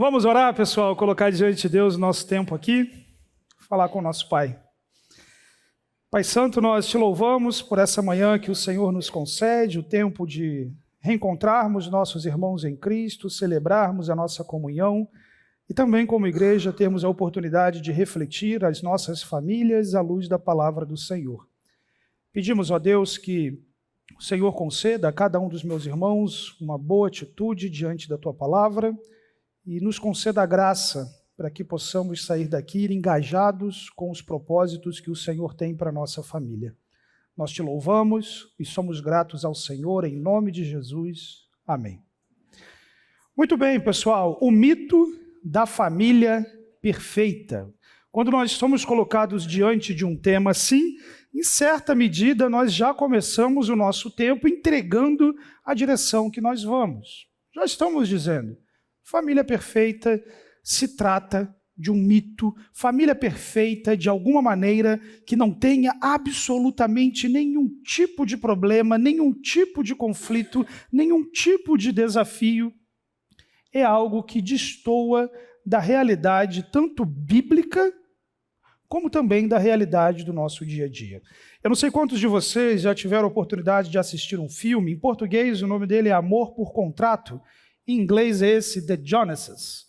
Vamos orar, pessoal, colocar diante de Deus o nosso tempo aqui, falar com o nosso Pai. Pai Santo, nós te louvamos por essa manhã que o Senhor nos concede, o tempo de reencontrarmos nossos irmãos em Cristo, celebrarmos a nossa comunhão e também, como igreja, termos a oportunidade de refletir as nossas famílias à luz da palavra do Senhor. Pedimos, ó Deus, que o Senhor conceda a cada um dos meus irmãos uma boa atitude diante da tua palavra e nos conceda a graça para que possamos sair daqui engajados com os propósitos que o Senhor tem para a nossa família. Nós te louvamos e somos gratos ao Senhor, em nome de Jesus. Amém. Muito bem, pessoal, o mito da família perfeita. Quando nós somos colocados diante de um tema assim, em certa medida nós já começamos o nosso tempo entregando a direção que nós vamos. Já estamos dizendo, família perfeita se trata de um mito, família perfeita, de alguma maneira, que não tenha absolutamente nenhum tipo de problema, nenhum tipo de conflito, nenhum tipo de desafio, é algo que destoa da realidade tanto bíblica, como também da realidade do nosso dia a dia. Eu não sei quantos de vocês já tiveram a oportunidade de assistir um filme, em português o nome dele é Amor por Contrato, em inglês é esse The Jonases.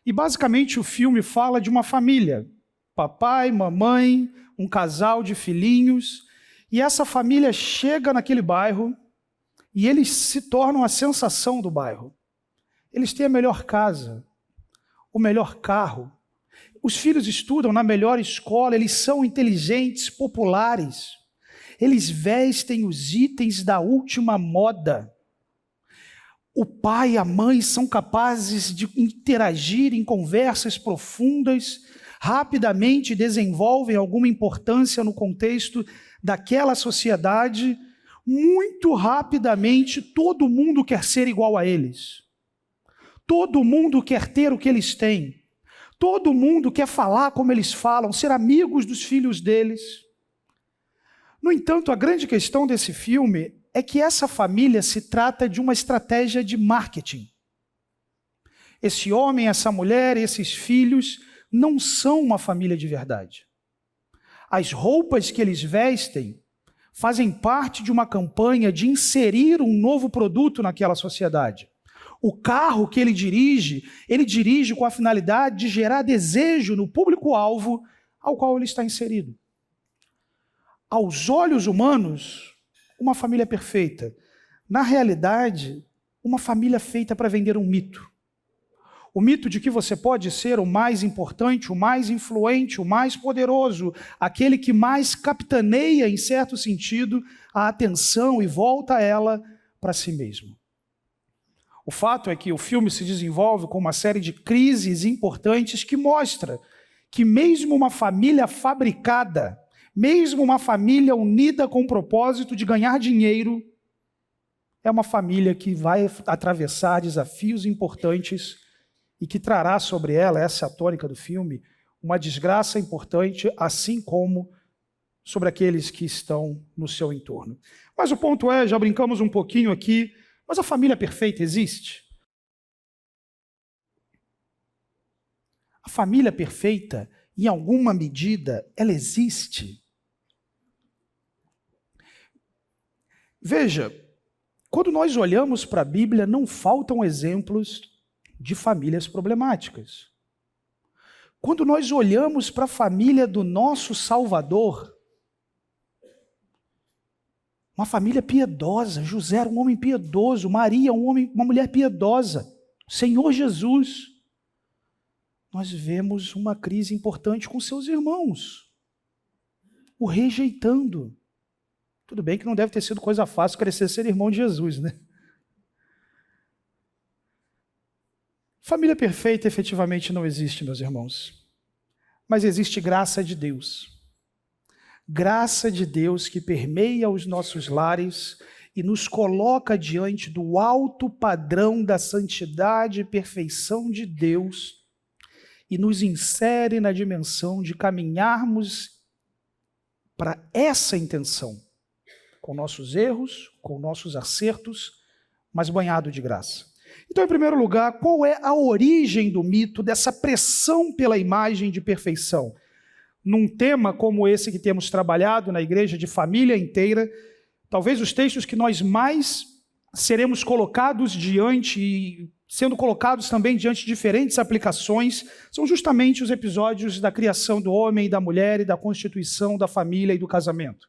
E basicamente o filme fala de uma família, papai, mamãe, um casal de filhinhos, e essa família chega naquele bairro e eles se tornam a sensação do bairro. Eles têm a melhor casa, o melhor carro, os filhos estudam na melhor escola, eles são inteligentes, populares, eles vestem os itens da última moda. O pai e a mãe são capazes de interagir em conversas profundas, rapidamente desenvolvem alguma importância no contexto daquela sociedade, muito rapidamente todo mundo quer ser igual a eles. Todo mundo quer ter o que eles têm. Todo mundo quer falar como eles falam, ser amigos dos filhos deles. No entanto, a grande questão desse filme é que essa família se trata de uma estratégia de marketing. Esse homem, essa mulher, esses filhos não são uma família de verdade. As roupas que eles vestem fazem parte de uma campanha de inserir um novo produto naquela sociedade. O carro que ele dirige com a finalidade de gerar desejo no público-alvo ao qual ele está inserido. Aos olhos humanos, uma família perfeita. Na realidade, uma família feita para vender um mito. O mito de que você pode ser o mais importante, o mais influente, o mais poderoso, aquele que mais capitaneia, em certo sentido, a atenção e volta ela para si mesmo. O fato é que o filme se desenvolve com uma série de crises importantes que mostra que mesmo uma família fabricada, mesmo uma família unida com o propósito de ganhar dinheiro, é uma família que vai atravessar desafios importantes e que trará sobre ela, essa é a tônica do filme, uma desgraça importante, assim como sobre aqueles que estão no seu entorno. Mas o ponto é, já brincamos um pouquinho aqui, mas a família perfeita existe? A família perfeita, em alguma medida, ela existe. Veja, quando nós olhamos para a Bíblia, não faltam exemplos de famílias problemáticas. Quando nós olhamos para a família do nosso Salvador, uma família piedosa, José era um homem piedoso, Maria uma mulher piedosa, Senhor Jesus, nós vemos uma crise importante com seus irmãos, o rejeitando. Tudo bem que não deve ter sido coisa fácil crescer ser irmão de Jesus, né? Família perfeita efetivamente não existe, meus irmãos. Mas existe graça de Deus. Graça de Deus que permeia os nossos lares e nos coloca diante do alto padrão da santidade e perfeição de Deus e nos insere na dimensão de caminharmos para essa intenção, com nossos erros, com nossos acertos, mas banhado de graça. Então, em primeiro lugar, qual é a origem do mito dessa pressão pela imagem de perfeição? Num tema como esse que temos trabalhado na igreja de família inteira, talvez os textos que nós mais seremos colocados diante e sendo colocados também diante de diferentes aplicações, são justamente os episódios da criação do homem e da mulher e da constituição da família e do casamento.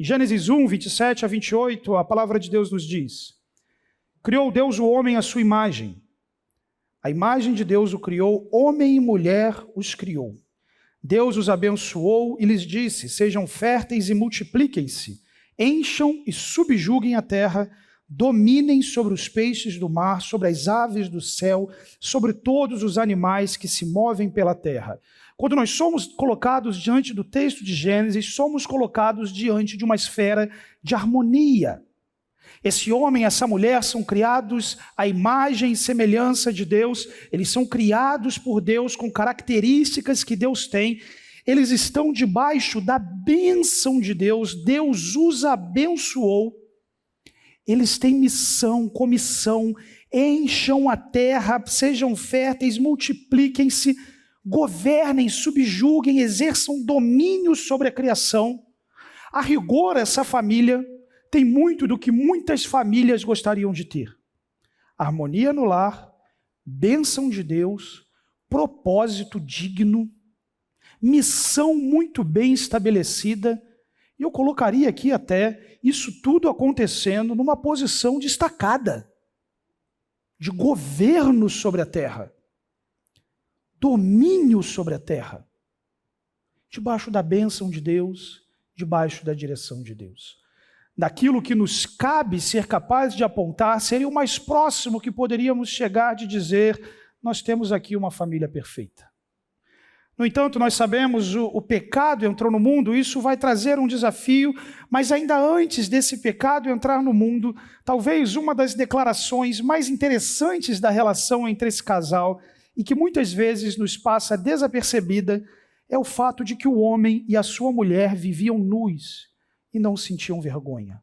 Em Gênesis 1, 27 a 28, a palavra de Deus nos diz: criou Deus o homem à sua imagem. A imagem de Deus o criou, homem e mulher os criou. Deus os abençoou e lhes disse: sejam férteis e multipliquem-se, encham e subjuguem a terra, dominem sobre os peixes do mar, sobre as aves do céu, sobre todos os animais que se movem pela terra. Quando nós somos colocados diante do texto de Gênesis, somos colocados diante de uma esfera de harmonia. Esse homem e essa mulher são criados à imagem e semelhança de Deus, eles são criados por Deus com características que Deus tem, eles estão debaixo da bênção de Deus, Deus os abençoou, eles têm missão, comissão, encham a terra, sejam férteis, multipliquem-se, governem, subjuguem, exerçam domínio sobre a criação. A rigor, essa família tem muito do que muitas famílias gostariam de ter: harmonia no lar, bênção de Deus, propósito digno, missão muito bem estabelecida. E eu colocaria aqui até isso tudo acontecendo numa posição destacada, de governo sobre a terra, domínio sobre a terra, debaixo da bênção de Deus, debaixo da direção de Deus. Daquilo que nos cabe ser capaz de apontar, seria o mais próximo que poderíamos chegar de dizer: nós temos aqui uma família perfeita. No entanto, nós sabemos o pecado entrou no mundo, isso vai trazer um desafio, mas ainda antes desse pecado entrar no mundo, talvez uma das declarações mais interessantes da relação entre esse casal e que muitas vezes nos passa desapercebida é o fato de que o homem e a sua mulher viviam nus e não sentiam vergonha.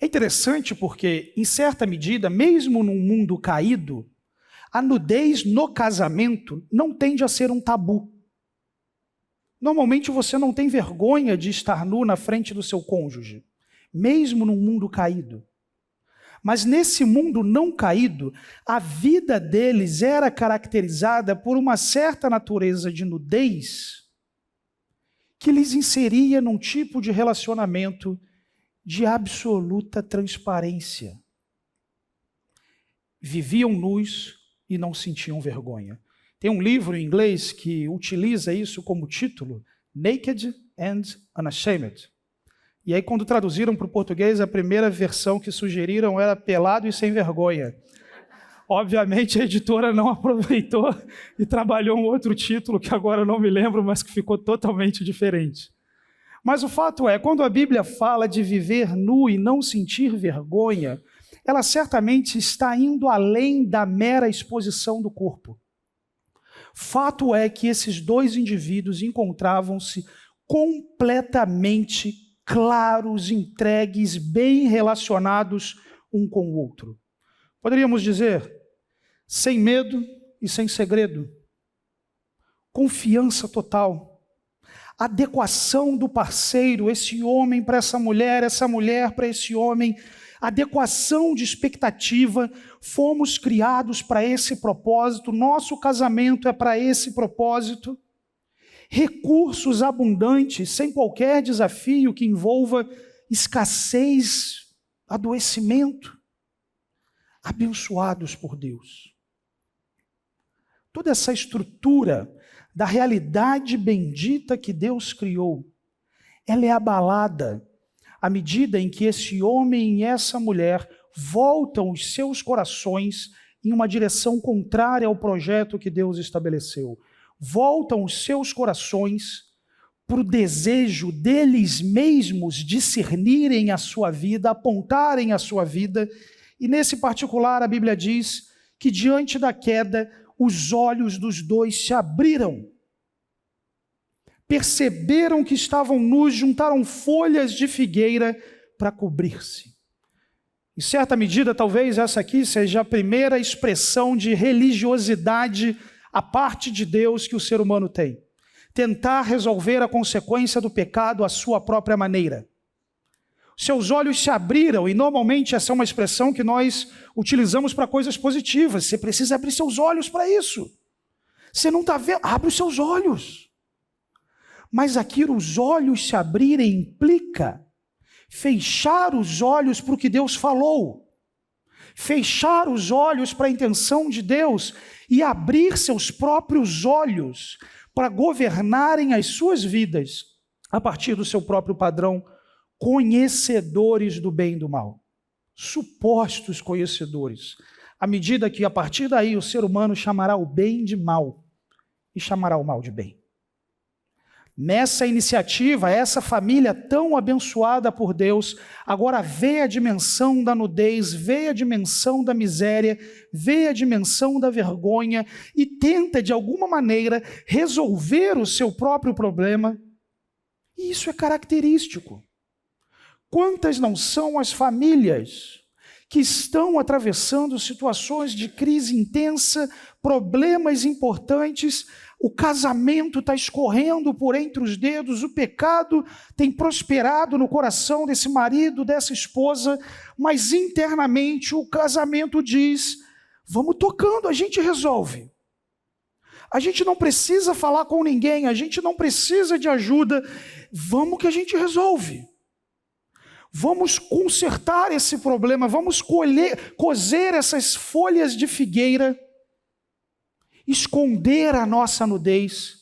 É interessante porque, em certa medida, mesmo num mundo caído, a nudez no casamento não tende a ser um tabu. Normalmente você não tem vergonha de estar nu na frente do seu cônjuge, mesmo num mundo caído. Mas nesse mundo não caído, a vida deles era caracterizada por uma certa natureza de nudez que lhes inseria num tipo de relacionamento de absoluta transparência. Viviam nus e não sentiam vergonha. Tem um livro em inglês que utiliza isso como título, Naked and Unashamed. E aí, quando traduziram para o português, a primeira versão que sugeriram era Pelado e Sem Vergonha. Obviamente, a editora não aproveitou e trabalhou um outro título, que agora eu não me lembro, mas que ficou totalmente diferente. Mas o fato é, quando a Bíblia fala de viver nu e não sentir vergonha, ela certamente está indo além da mera exposição do corpo. Fato é que esses dois indivíduos encontravam-se completamente claros, entregues, bem relacionados um com o outro. Poderíamos dizer, sem medo e sem segredo. Confiança total. Adequação do parceiro, esse homem para essa mulher para esse homem. Adequação de expectativa, fomos criados para esse propósito, nosso casamento é para esse propósito. Recursos abundantes, sem qualquer desafio que envolva escassez, adoecimento. Abençoados por Deus. Toda essa estrutura da realidade bendita que Deus criou, ela é abalada à medida em que esse homem e essa mulher voltam os seus corações em uma direção contrária ao projeto que Deus estabeleceu. Voltam os seus corações para o desejo deles mesmos discernirem a sua vida, apontarem a sua vida. E nesse particular a Bíblia diz que diante da queda os olhos dos dois se abriram. Perceberam que estavam nus, juntaram folhas de figueira para cobrir-se. Em certa medida, talvez essa aqui seja a primeira expressão de religiosidade à parte de Deus que o ser humano tem. Tentar resolver a consequência do pecado à sua própria maneira. Seus olhos se abriram, e normalmente essa é uma expressão que nós utilizamos para coisas positivas. Você precisa abrir seus olhos para isso. Você não está vendo? Abre os seus olhos. Mas aqui os olhos se abrirem implica fechar os olhos para o que Deus falou. Fechar os olhos para a intenção de Deus e abrir seus próprios olhos para governarem as suas vidas a partir do seu próprio padrão, conhecedores do bem e do mal. Supostos conhecedores. À medida que a partir daí o ser humano chamará o bem de mal e chamará o mal de bem. Nessa iniciativa, essa família tão abençoada por Deus, agora vê a dimensão da nudez, vê a dimensão da miséria, vê a dimensão da vergonha e tenta, de alguma maneira, resolver o seu próprio problema. E isso é característico. Quantas não são as famílias que estão atravessando situações de crise intensa, problemas importantes, o casamento está escorrendo por entre os dedos, o pecado tem prosperado no coração desse marido, dessa esposa, mas internamente o casamento diz, vamos tocando, a gente resolve. A gente não precisa falar com ninguém, a gente não precisa de ajuda, vamos que a gente resolve. Vamos consertar esse problema, vamos cozer essas folhas de figueira, esconder a nossa nudez,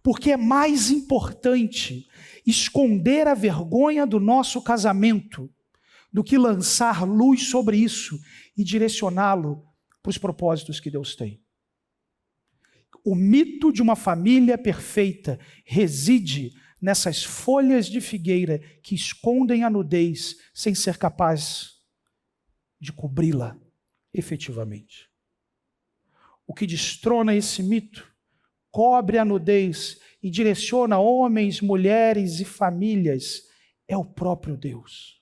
porque é mais importante esconder a vergonha do nosso casamento do que lançar luz sobre isso e direcioná-lo para os propósitos que Deus tem. O mito de uma família perfeita reside nessas folhas de figueira que escondem a nudez sem ser capaz de cobri-la efetivamente. O que destrona esse mito, cobre a nudez e direciona homens, mulheres e famílias, é o próprio Deus.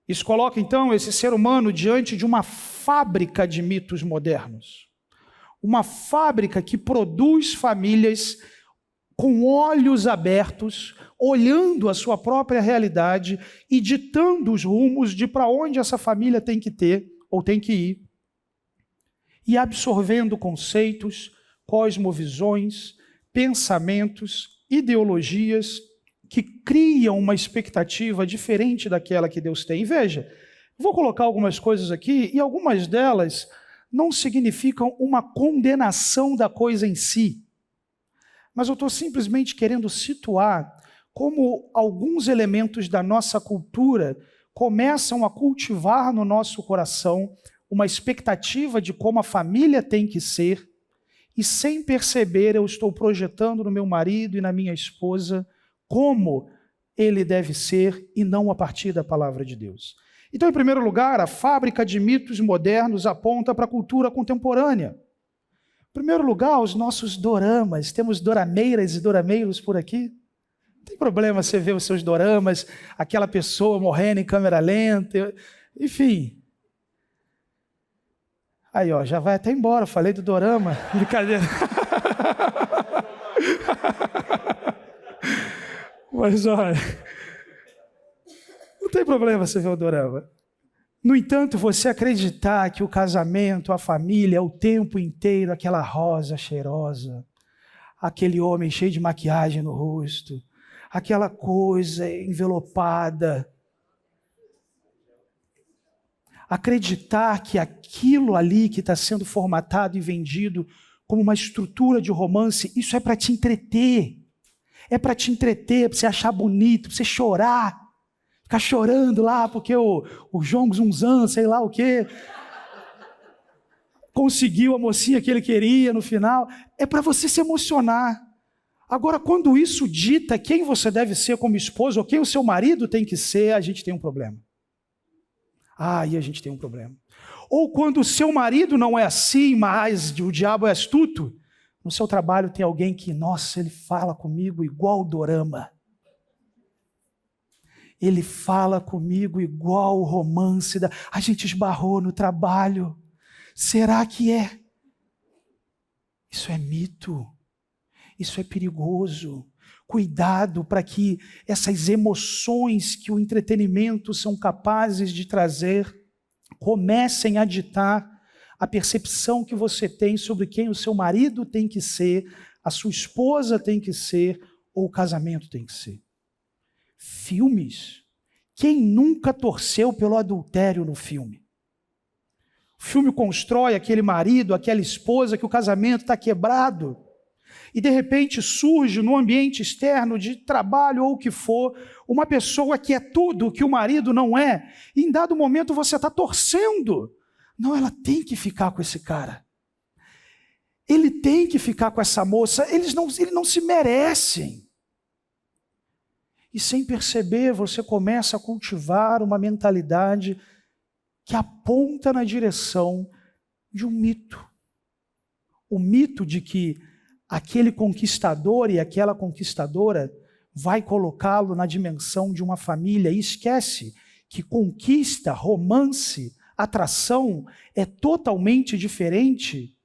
Isso coloca então esse ser humano diante de uma fábrica de mitos modernos. Uma fábrica que produz famílias com olhos abertos, olhando a sua própria realidade e ditando os rumos de para onde essa família tem que ter ou tem que ir. E absorvendo conceitos, cosmovisões, pensamentos, ideologias que criam uma expectativa diferente daquela que Deus tem. E veja, vou colocar algumas coisas aqui e algumas delas não significam uma condenação da coisa em si, mas eu estou simplesmente querendo situar como alguns elementos da nossa cultura começam a cultivar no nosso coração uma expectativa de como a família tem que ser, e sem perceber eu estou projetando no meu marido e na minha esposa como ele deve ser e não a partir da palavra de Deus. Então, em primeiro lugar, a fábrica de mitos modernos aponta para a cultura contemporânea. Em primeiro lugar, os nossos doramas. Temos dorameiras e dorameiros por aqui? Não tem problema você ver os seus doramas, aquela pessoa morrendo em câmera lenta, enfim. Aí, ó, já vai até embora, falei do dorama. Brincadeira. Mas, olha, não tem problema você ver o dorama. No entanto, você acreditar que o casamento, a família, é o tempo inteiro aquela rosa cheirosa, aquele homem cheio de maquiagem no rosto, aquela coisa envelopada, acreditar que aquilo ali que está sendo formatado e vendido como uma estrutura de romance, isso é para te entreter. É para te entreter, para você achar bonito, para você chorar. Ficar chorando lá porque o Jong Zunzan, sei lá o quê, conseguiu a mocinha que ele queria no final. É para você se emocionar. Agora, quando isso dita quem você deve ser como esposa ou quem o seu marido tem que ser, a gente tem um problema. Aí a gente tem um problema. Ou quando o seu marido não é assim, mas o diabo é astuto, no seu trabalho tem alguém que, nossa, ele fala comigo igual o dorama. Ele fala comigo igual o romance a gente esbarrou no trabalho. Será que é? Isso é mito. Isso é perigoso. Cuidado para que essas emoções que o entretenimento são capazes de trazer comecem a ditar a percepção que você tem sobre quem o seu marido tem que ser, a sua esposa tem que ser, ou o casamento tem que ser. Filmes. Quem nunca torceu pelo adultério no filme? O filme constrói aquele marido, aquela esposa, que o casamento está quebrado. E de repente surge no ambiente externo de trabalho ou o que for, uma pessoa que é tudo que o marido não é. E em dado momento você está torcendo. Não, ela tem que ficar com esse cara. Ele tem que ficar com essa moça. Eles não se merecem. E sem perceber, você começa a cultivar uma mentalidade que aponta na direção de um mito. O mito de que aquele conquistador e aquela conquistadora vai colocá-lo na dimensão de uma família e esquece que conquista, romance, atração é totalmente diferente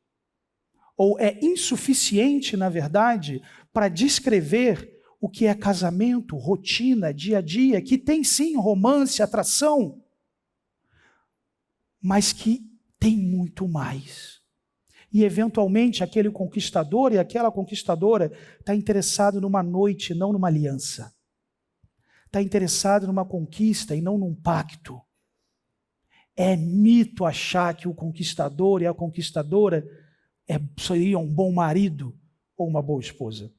ou é insuficiente, na verdade, para descrever o que é casamento, rotina, dia a dia, que tem sim romance, atração, mas que tem muito mais. E eventualmente aquele conquistador e aquela conquistadora está interessado numa noite, não numa aliança. Está interessado numa conquista e não num pacto. É mito achar que o conquistador e a conquistadora seriam um bom marido ou uma boa esposa.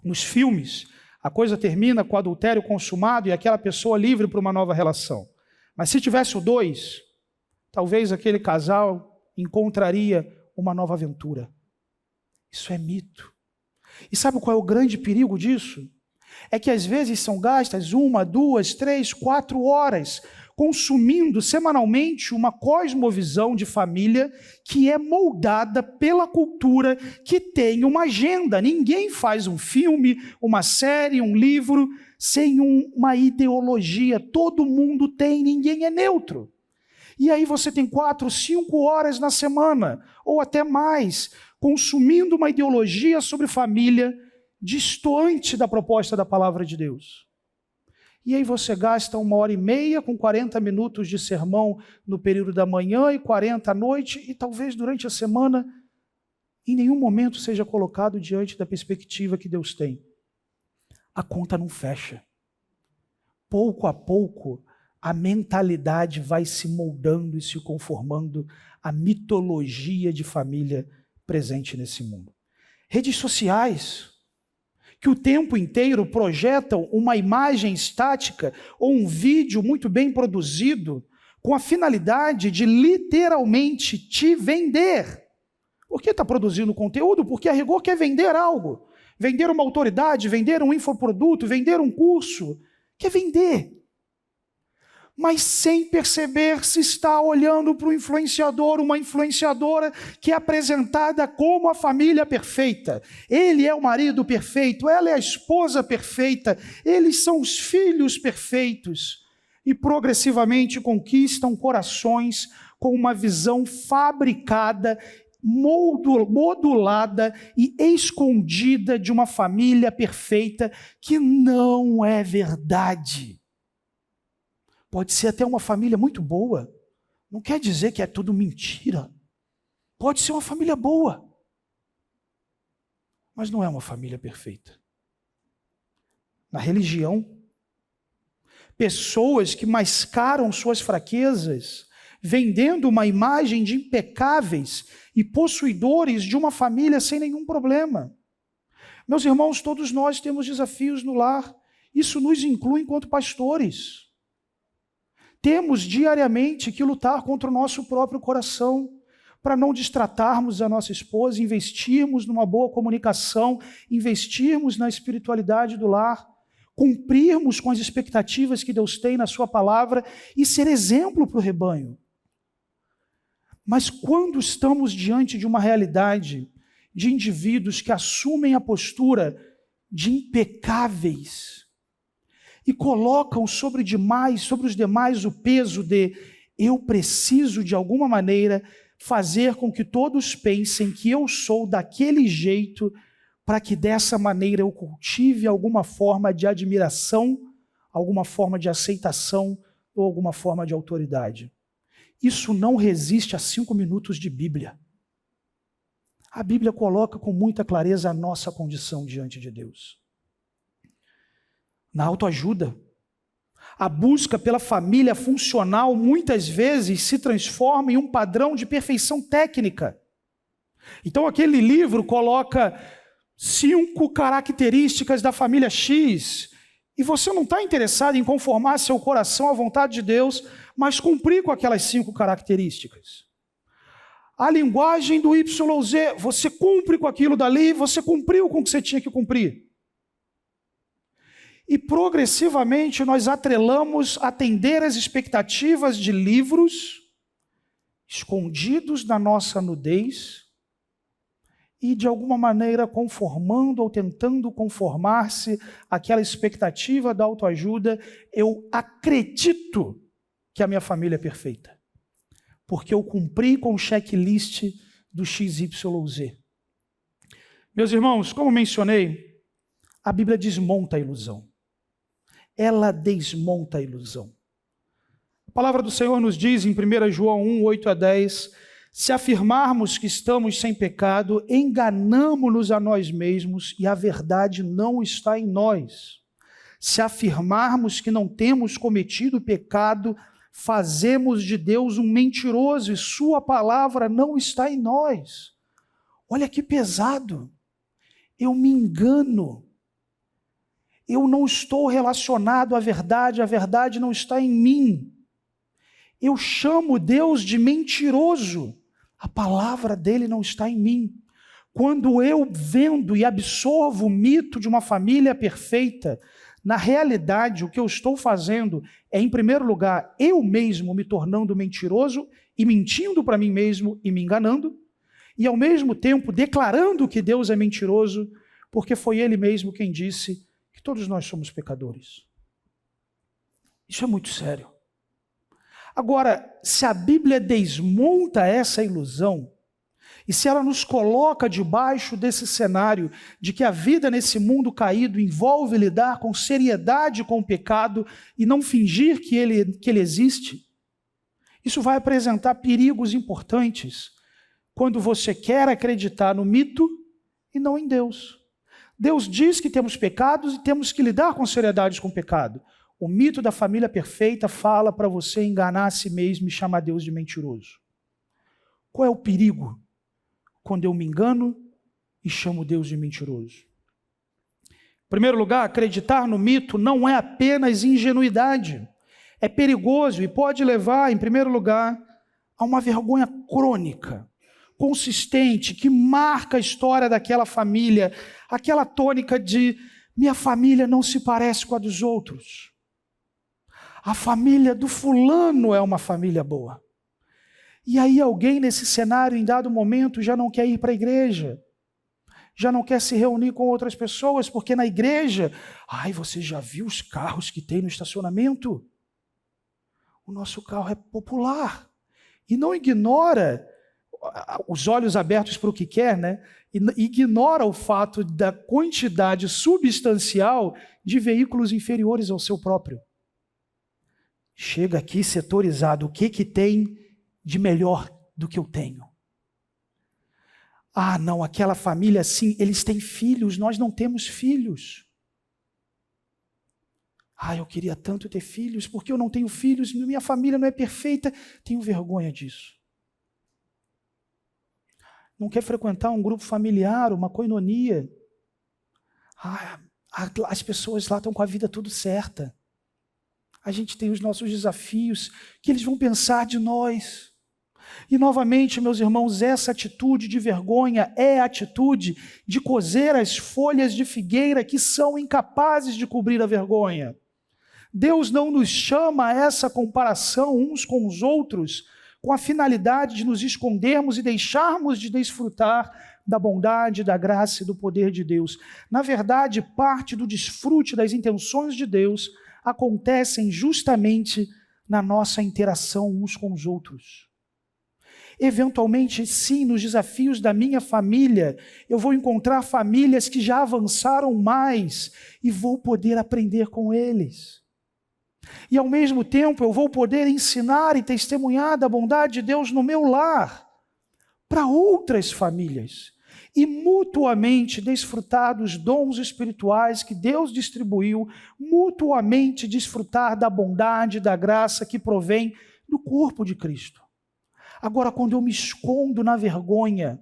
Nos filmes, a coisa termina com o adultério consumado e aquela pessoa livre para uma nova relação. Mas se tivesse o dois, talvez aquele casal encontraria uma nova aventura. Isso é mito. E sabe qual é o grande perigo disso? É que às vezes são gastas 1, 2, 3, 4 horas consumindo semanalmente uma cosmovisão de família que é moldada pela cultura, que tem uma agenda. Ninguém faz um filme, uma série, um livro sem uma ideologia. Todo mundo tem, ninguém é neutro. E aí você tem 4, 5 horas na semana, ou até mais, consumindo uma ideologia sobre família distante da proposta da palavra de Deus. E aí você gasta 1h30 com 40 minutos de sermão no período da manhã e 40 à noite, e talvez durante a semana em nenhum momento seja colocado diante da perspectiva que Deus tem. A conta não fecha. Pouco a pouco, a mentalidade vai se moldando e se conformando à mitologia de família presente nesse mundo. Redes sociais, que o tempo inteiro projetam uma imagem estática ou um vídeo muito bem produzido com a finalidade de literalmente te vender. Por que está produzindo conteúdo? Porque a rigor quer vender algo. Vender uma autoridade, vender um infoproduto, vender um curso. Quer vender. Mas sem perceber se está olhando para o influenciador, uma influenciadora que é apresentada como a família perfeita. Ele é o marido perfeito, ela é a esposa perfeita, eles são os filhos perfeitos. E progressivamente conquistam corações com uma visão fabricada, modulada e escondida de uma família perfeita que não é verdade. Pode ser até uma família muito boa. Não quer dizer que é tudo mentira. Pode ser uma família boa. Mas não é uma família perfeita. Na religião, pessoas que mascaram suas fraquezas, vendendo uma imagem de impecáveis e possuidores de uma família sem nenhum problema. Meus irmãos, todos nós temos desafios no lar. Isso nos inclui enquanto pastores. Temos diariamente que lutar contra o nosso próprio coração, para não destratarmos a nossa esposa, investirmos numa boa comunicação, investirmos na espiritualidade do lar, cumprirmos com as expectativas que Deus tem na sua palavra e ser exemplo para o rebanho. Mas quando estamos diante de uma realidade de indivíduos que assumem a postura de impecáveis, e colocam sobre os demais o peso de eu preciso de alguma maneira fazer com que todos pensem que eu sou daquele jeito, para que dessa maneira eu cultive alguma forma de admiração, alguma forma de aceitação ou alguma forma de autoridade. Isso não resiste a 5 minutos de Bíblia. A Bíblia coloca com muita clareza a nossa condição diante de Deus. Na autoajuda, a busca pela família funcional muitas vezes se transforma em um padrão de perfeição técnica. Então aquele livro coloca 5 características da família X, e você não está interessado em conformar seu coração à vontade de Deus, mas cumprir com aquelas 5 características. A linguagem do YZ, você cumpre com aquilo dali, você cumpriu com o que você tinha que cumprir. E progressivamente nós atrelamos atender às expectativas de livros escondidos na nossa nudez e de alguma maneira conformando ou tentando conformar-se àquela expectativa da autoajuda. Eu acredito que a minha família é perfeita, porque eu cumpri com o checklist do XYZ. Meus irmãos, como mencionei, a Bíblia desmonta a ilusão. Ela desmonta a ilusão. A palavra do Senhor nos diz em 1 João 1, 8 a 10, se afirmarmos que estamos sem pecado, enganamo-nos a nós mesmos e a verdade não está em nós. Se afirmarmos que não temos cometido pecado, fazemos de Deus um mentiroso e sua palavra não está em nós. Olha que pesado. Eu me engano. Eu não estou relacionado à verdade, a verdade não está em mim. Eu chamo Deus de mentiroso, a palavra dele não está em mim. Quando eu vendo e absorvo o mito de uma família perfeita, na realidade o que eu estou fazendo é, em primeiro lugar, eu mesmo me tornando mentiroso e mentindo para mim mesmo e me enganando, e ao mesmo tempo declarando que Deus é mentiroso, porque foi ele mesmo quem disse que todos nós somos pecadores. Isso é muito sério. Agora, se a Bíblia desmonta essa ilusão, e se ela nos coloca debaixo desse cenário de que a vida nesse mundo caído envolve lidar com seriedade com o pecado e não fingir que ele existe, isso vai apresentar perigos importantes quando você quer acreditar no mito e não em Deus. Deus diz que temos pecados e temos que lidar com seriedade com o pecado. O mito da família perfeita fala para você enganar a si mesmo e chamar Deus de mentiroso. Qual é o perigo quando eu me engano e chamo Deus de mentiroso? Em primeiro lugar, acreditar no mito não é apenas ingenuidade. É perigoso e pode levar, em primeiro lugar, a uma vergonha crônica, consistente, que marca a história daquela família, aquela tônica de minha família não se parece com a dos outros. A família do fulano é uma família boa. E aí alguém nesse cenário, em dado momento, já não quer ir para a igreja, já não quer se reunir com outras pessoas, porque na igreja, você já viu os carros que tem no estacionamento? O nosso carro é popular. E não ignora os olhos abertos para o que quer, né? Ignora o fato da quantidade substancial de veículos inferiores ao seu próprio. Chega aqui setorizado, o que tem de melhor do que eu tenho? Não, aquela família sim, eles têm filhos, nós não temos filhos. Eu queria tanto ter filhos, porque eu não tenho filhos, minha família não é perfeita, tenho vergonha disso. Não quer frequentar um grupo familiar, uma coinonia. As pessoas lá estão com a vida tudo certa. A gente tem os nossos desafios, que eles vão pensar de nós. E novamente, meus irmãos, essa atitude de vergonha é a atitude de coser as folhas de figueira que são incapazes de cobrir a vergonha. Deus não nos chama a essa comparação uns com os outros com a finalidade de nos escondermos e deixarmos de desfrutar da bondade, da graça e do poder de Deus. Na verdade, parte do desfrute das intenções de Deus acontecem justamente na nossa interação uns com os outros. Eventualmente, sim, nos desafios da minha família, eu vou encontrar famílias que já avançaram mais e vou poder aprender com eles. E ao mesmo tempo eu vou poder ensinar e testemunhar da bondade de Deus no meu lar para outras famílias e mutuamente desfrutar dos dons espirituais que Deus distribuiu, mutuamente desfrutar da bondade, da graça que provém do corpo de Cristo. Agora, quando eu me escondo na vergonha,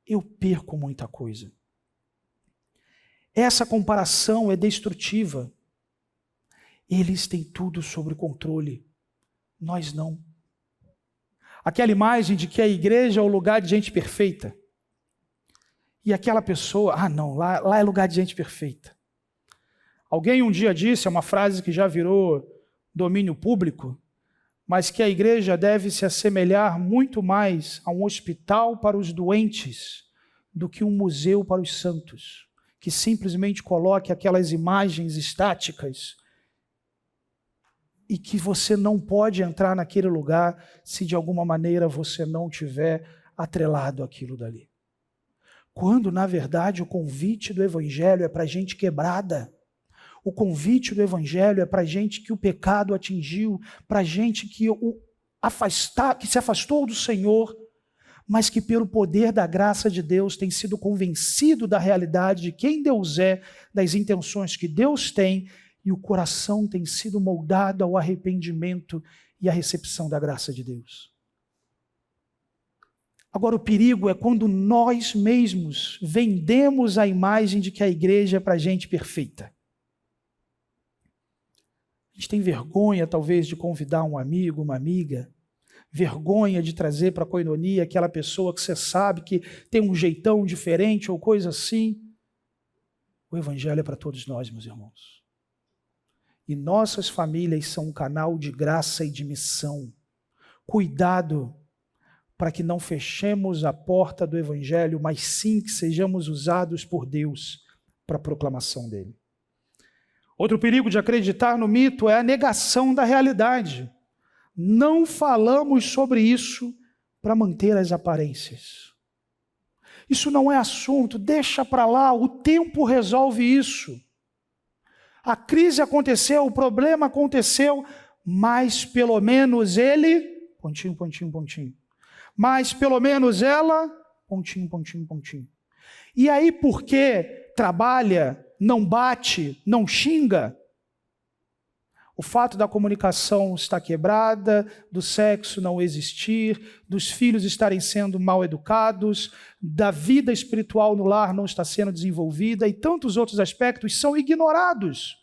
eu perco muita coisa. Essa comparação é destrutiva. Eles têm tudo sob controle, nós não. Aquela imagem de que a igreja é o lugar de gente perfeita. E aquela pessoa, não, lá é lugar de gente perfeita. Alguém um dia disse, é uma frase que já virou domínio público, mas que a igreja deve se assemelhar muito mais a um hospital para os doentes do que um museu para os santos, que simplesmente coloque aquelas imagens estáticas e que você não pode entrar naquele lugar se de alguma maneira você não tiver atrelado àquilo dali. Quando, na verdade, o convite do Evangelho é para gente quebrada. O convite do Evangelho é para gente que o pecado atingiu, para gente que se afastou do Senhor, mas que pelo poder da graça de Deus tem sido convencido da realidade de quem Deus é, das intenções que Deus tem, e o coração tem sido moldado ao arrependimento e à recepção da graça de Deus. Agora, o perigo é quando nós mesmos vendemos a imagem de que a igreja é para gente perfeita. A gente tem vergonha, talvez, de convidar um amigo, uma amiga, vergonha de trazer para a coinonia aquela pessoa que você sabe que tem um jeitão diferente ou coisa assim. O Evangelho é para todos nós, meus irmãos. E nossas famílias são um canal de graça e de missão. Cuidado para que não fechemos a porta do Evangelho, mas sim que sejamos usados por Deus para a proclamação dele. Outro perigo de acreditar no mito é a negação da realidade. Não falamos sobre isso para manter as aparências. Isso não é assunto, deixa para lá, o tempo resolve isso. A crise aconteceu, o problema aconteceu, mas pelo menos ele, pontinho, pontinho, pontinho. Mas pelo menos ela, pontinho, pontinho, pontinho. E aí, porque trabalha, não bate, não xinga, o fato da comunicação estar quebrada, do sexo não existir, dos filhos estarem sendo mal educados, da vida espiritual no lar não estar sendo desenvolvida e tantos outros aspectos são ignorados.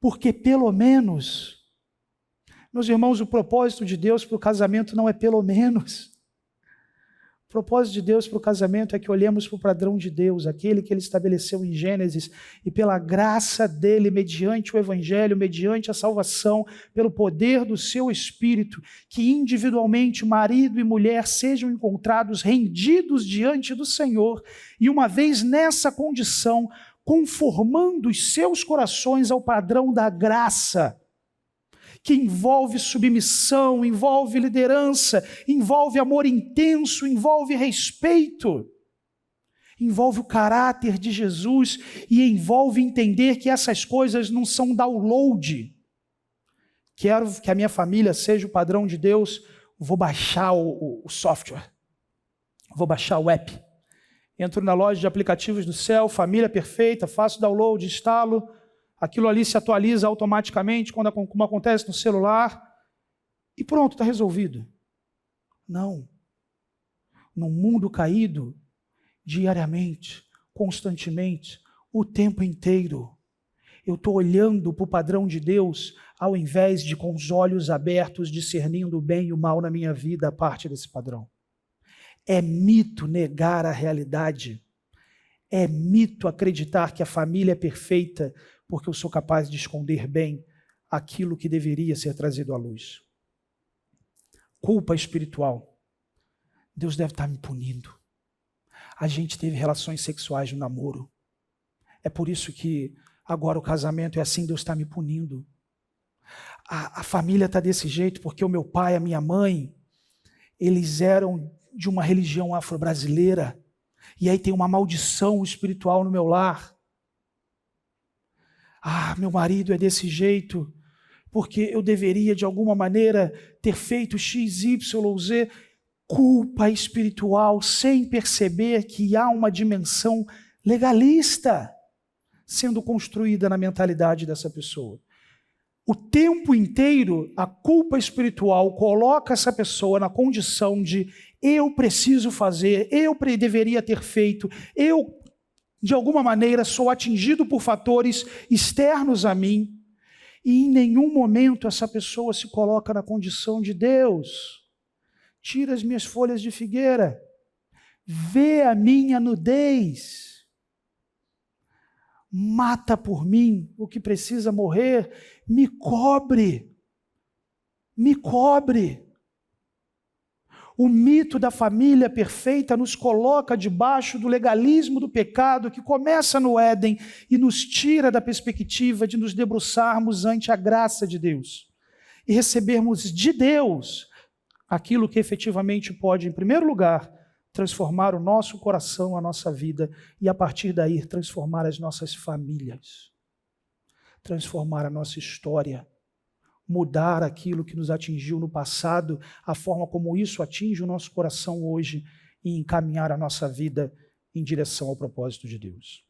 Porque pelo menos, meus irmãos, o propósito de Deus para o casamento não é pelo menos. O propósito de Deus para o casamento é que olhemos para o padrão de Deus, aquele que ele estabeleceu em Gênesis, e pela graça dele, mediante o Evangelho, mediante a salvação, pelo poder do seu Espírito, que individualmente marido e mulher sejam encontrados rendidos diante do Senhor, e uma vez nessa condição, conformando os seus corações ao padrão da graça, que envolve submissão, envolve liderança, envolve amor intenso, envolve respeito, envolve o caráter de Jesus e envolve entender que essas coisas não são download. Quero que a minha família seja o padrão de Deus, vou baixar o software, vou baixar o app. Entro na loja de aplicativos do céu, família perfeita, faço download, instalo, aquilo ali se atualiza automaticamente, como acontece no celular, e pronto, está resolvido. Não. No mundo caído, diariamente, constantemente, o tempo inteiro, eu estou olhando para o padrão de Deus, ao invés de com os olhos abertos, discernindo o bem e o mal na minha vida, a parte desse padrão. É mito negar a realidade. É mito acreditar que a família é perfeita porque eu sou capaz de esconder bem aquilo que deveria ser trazido à luz. Culpa espiritual. Deus deve estar me punindo. A gente teve relações sexuais no namoro. É por isso que Agora o casamento é assim, Deus está me punindo. A família está desse jeito porque o meu pai, a minha mãe, eles eram de uma religião afro-brasileira. E aí tem uma maldição espiritual no meu lar. Meu marido é desse jeito porque eu deveria, de alguma maneira, ter feito X, Y ou Z. Culpa espiritual, sem perceber que há uma dimensão legalista sendo construída na mentalidade dessa pessoa. O tempo inteiro, a culpa espiritual coloca essa pessoa na condição de eu preciso fazer, eu deveria ter feito, eu, de alguma maneira, sou atingido por fatores externos a mim, e em nenhum momento essa pessoa se coloca na condição de Deus. Tira as minhas folhas de figueira, vê a minha nudez, mata por mim o que precisa morrer, me cobre, me cobre. O mito da família perfeita nos coloca debaixo do legalismo do pecado que começa no Éden e nos tira da perspectiva de nos debruçarmos ante a graça de Deus e recebermos de Deus aquilo que efetivamente pode, em primeiro lugar, transformar o nosso coração, a nossa vida e, a partir daí, transformar as nossas famílias, transformar a nossa história, mudar aquilo que nos atingiu no passado, a forma como isso atinge o nosso coração hoje e encaminhar a nossa vida em direção ao propósito de Deus.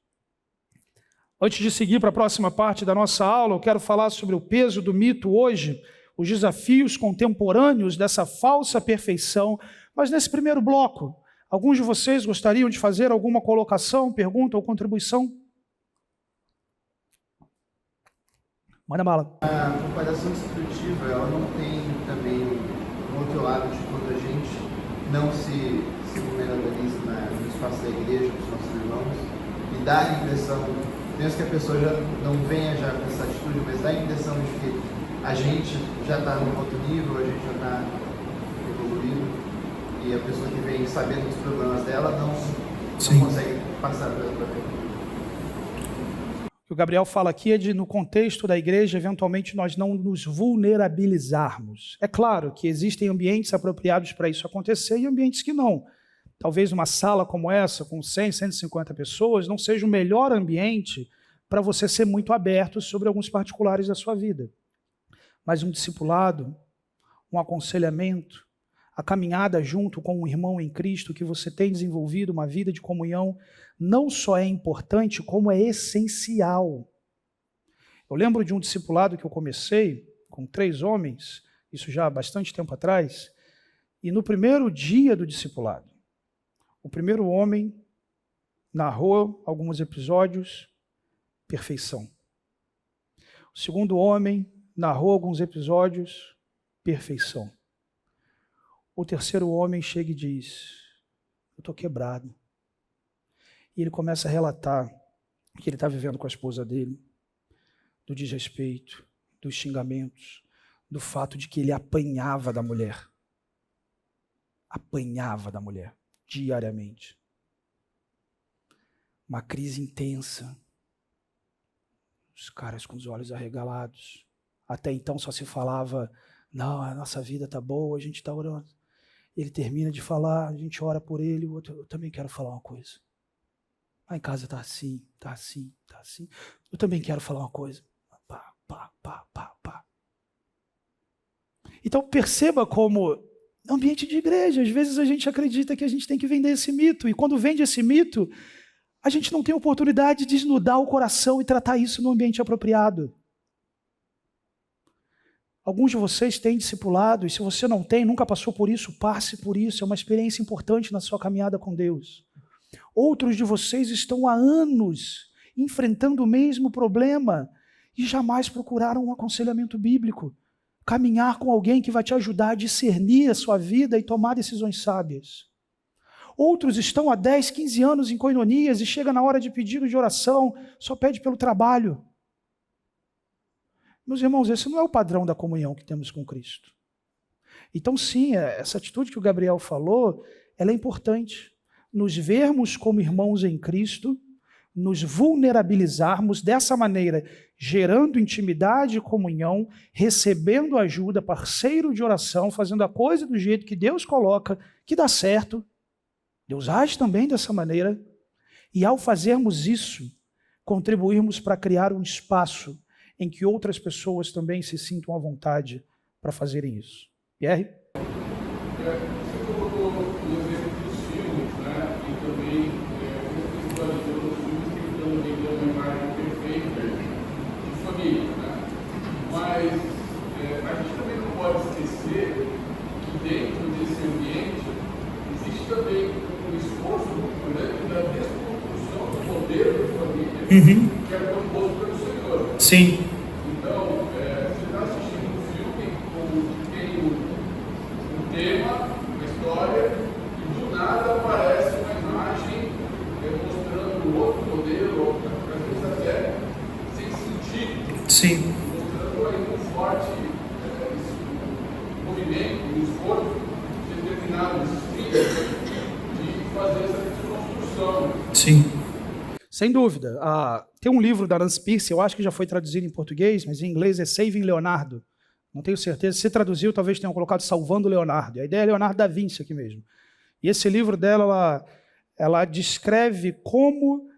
Antes de seguir para a próxima parte da nossa aula, eu quero falar sobre o peso do mito hoje, os desafios contemporâneos dessa falsa perfeição, mas nesse primeiro bloco, alguns de vocês gostariam de fazer alguma colocação, pergunta ou contribuição? Manda bala. A comparação destrutiva, ela não tem também um outro lado de quando a gente não se vulnerabiliza no espaço da igreja, com os nossos irmãos, e dá a impressão, mesmo que a pessoa já não venha já com essa atitude, mas dá a impressão de que a gente já está num outro nível, a gente já está evoluído, e a pessoa que vem sabendo dos problemas dela não consegue passar para frente. O que o Gabriel fala aqui é de, no contexto da igreja, eventualmente nós não nos vulnerabilizarmos. É claro que existem ambientes apropriados para isso acontecer e ambientes que não. Talvez uma sala como essa, com 100, 150 pessoas, não seja o melhor ambiente para você ser muito aberto sobre alguns particulares da sua vida. Mas um discipulado, um aconselhamento, a caminhada junto com um irmão em Cristo que você tem desenvolvido uma vida de comunhão, não só é importante, como é essencial. Eu lembro de um discipulado que eu comecei com 3 homens, isso já há bastante tempo atrás, e no primeiro dia do discipulado, o primeiro homem narrou alguns episódios, perfeição. O segundo homem narrou alguns episódios, perfeição. O terceiro homem chega e diz, eu estou quebrado. E ele começa a relatar o que ele está vivendo com a esposa dele, do desrespeito, dos xingamentos, do fato de que ele apanhava da mulher. Apanhava da mulher, diariamente. Uma crise intensa. Os caras com os olhos arregalados. Até então só se falava, não, a nossa vida está boa, a gente está orando. Ele termina de falar, a gente ora por ele, o outro, eu também quero falar uma coisa. Lá em casa está assim, está assim, está assim. Eu também quero falar uma coisa. Pá, pá, pá, pá, pá. Então perceba como ambiente de igreja, às vezes a gente acredita que a gente tem que vender esse mito, e quando vende esse mito, a gente não tem oportunidade de desnudar o coração e tratar isso no ambiente apropriado. Alguns de vocês têm discipulado, e se você não tem, nunca passou por isso, passe por isso, é uma experiência importante na sua caminhada com Deus. Outros de vocês estão há anos enfrentando o mesmo problema e jamais procuraram um aconselhamento bíblico. Caminhar com alguém que vai te ajudar a discernir a sua vida e tomar decisões sábias. Outros estão há 10, 15 anos em koinonias e chega na hora de pedido de oração, só pede pelo trabalho. Meus irmãos, esse não é o padrão da comunhão que temos com Cristo. Então sim, essa atitude que o Gabriel falou, ela é importante. Nos vermos como irmãos em Cristo, nos vulnerabilizarmos dessa maneira, gerando intimidade e comunhão, recebendo ajuda, parceiro de oração, fazendo a coisa do jeito que Deus coloca, que dá certo. Deus age também dessa maneira. E ao fazermos isso, contribuirmos para criar um espaço em que outras pessoas também se sintam à vontade para fazerem isso. Pierre? Você colocou o exemplo dos filmes, né? E também você visualizou os filmes tentando vender uma imagem perfeita de família, né? Mas a gente também não pode esquecer que dentro desse ambiente existe também um esforço muito grande da desconstrução do modelo de família que é proposto pelo Senhor. Sim. Então, você está assistindo um filme que tem um tema, uma história, e do nada aparece uma imagem mostrando outro modelo, às vezes até sem sentido. Sim. Mostrando aí um forte movimento, um esforço de determinados filhos de fazer essa desconstrução. Sim. Sem dúvida. Tem um livro da Nancy Pierce, eu acho que já foi traduzido em português, mas em inglês é Saving Leonardo. Não tenho certeza. Se traduziu, talvez tenham colocado Salvando Leonardo. A ideia é Leonardo da Vinci aqui mesmo. E esse livro dela, ela descreve como,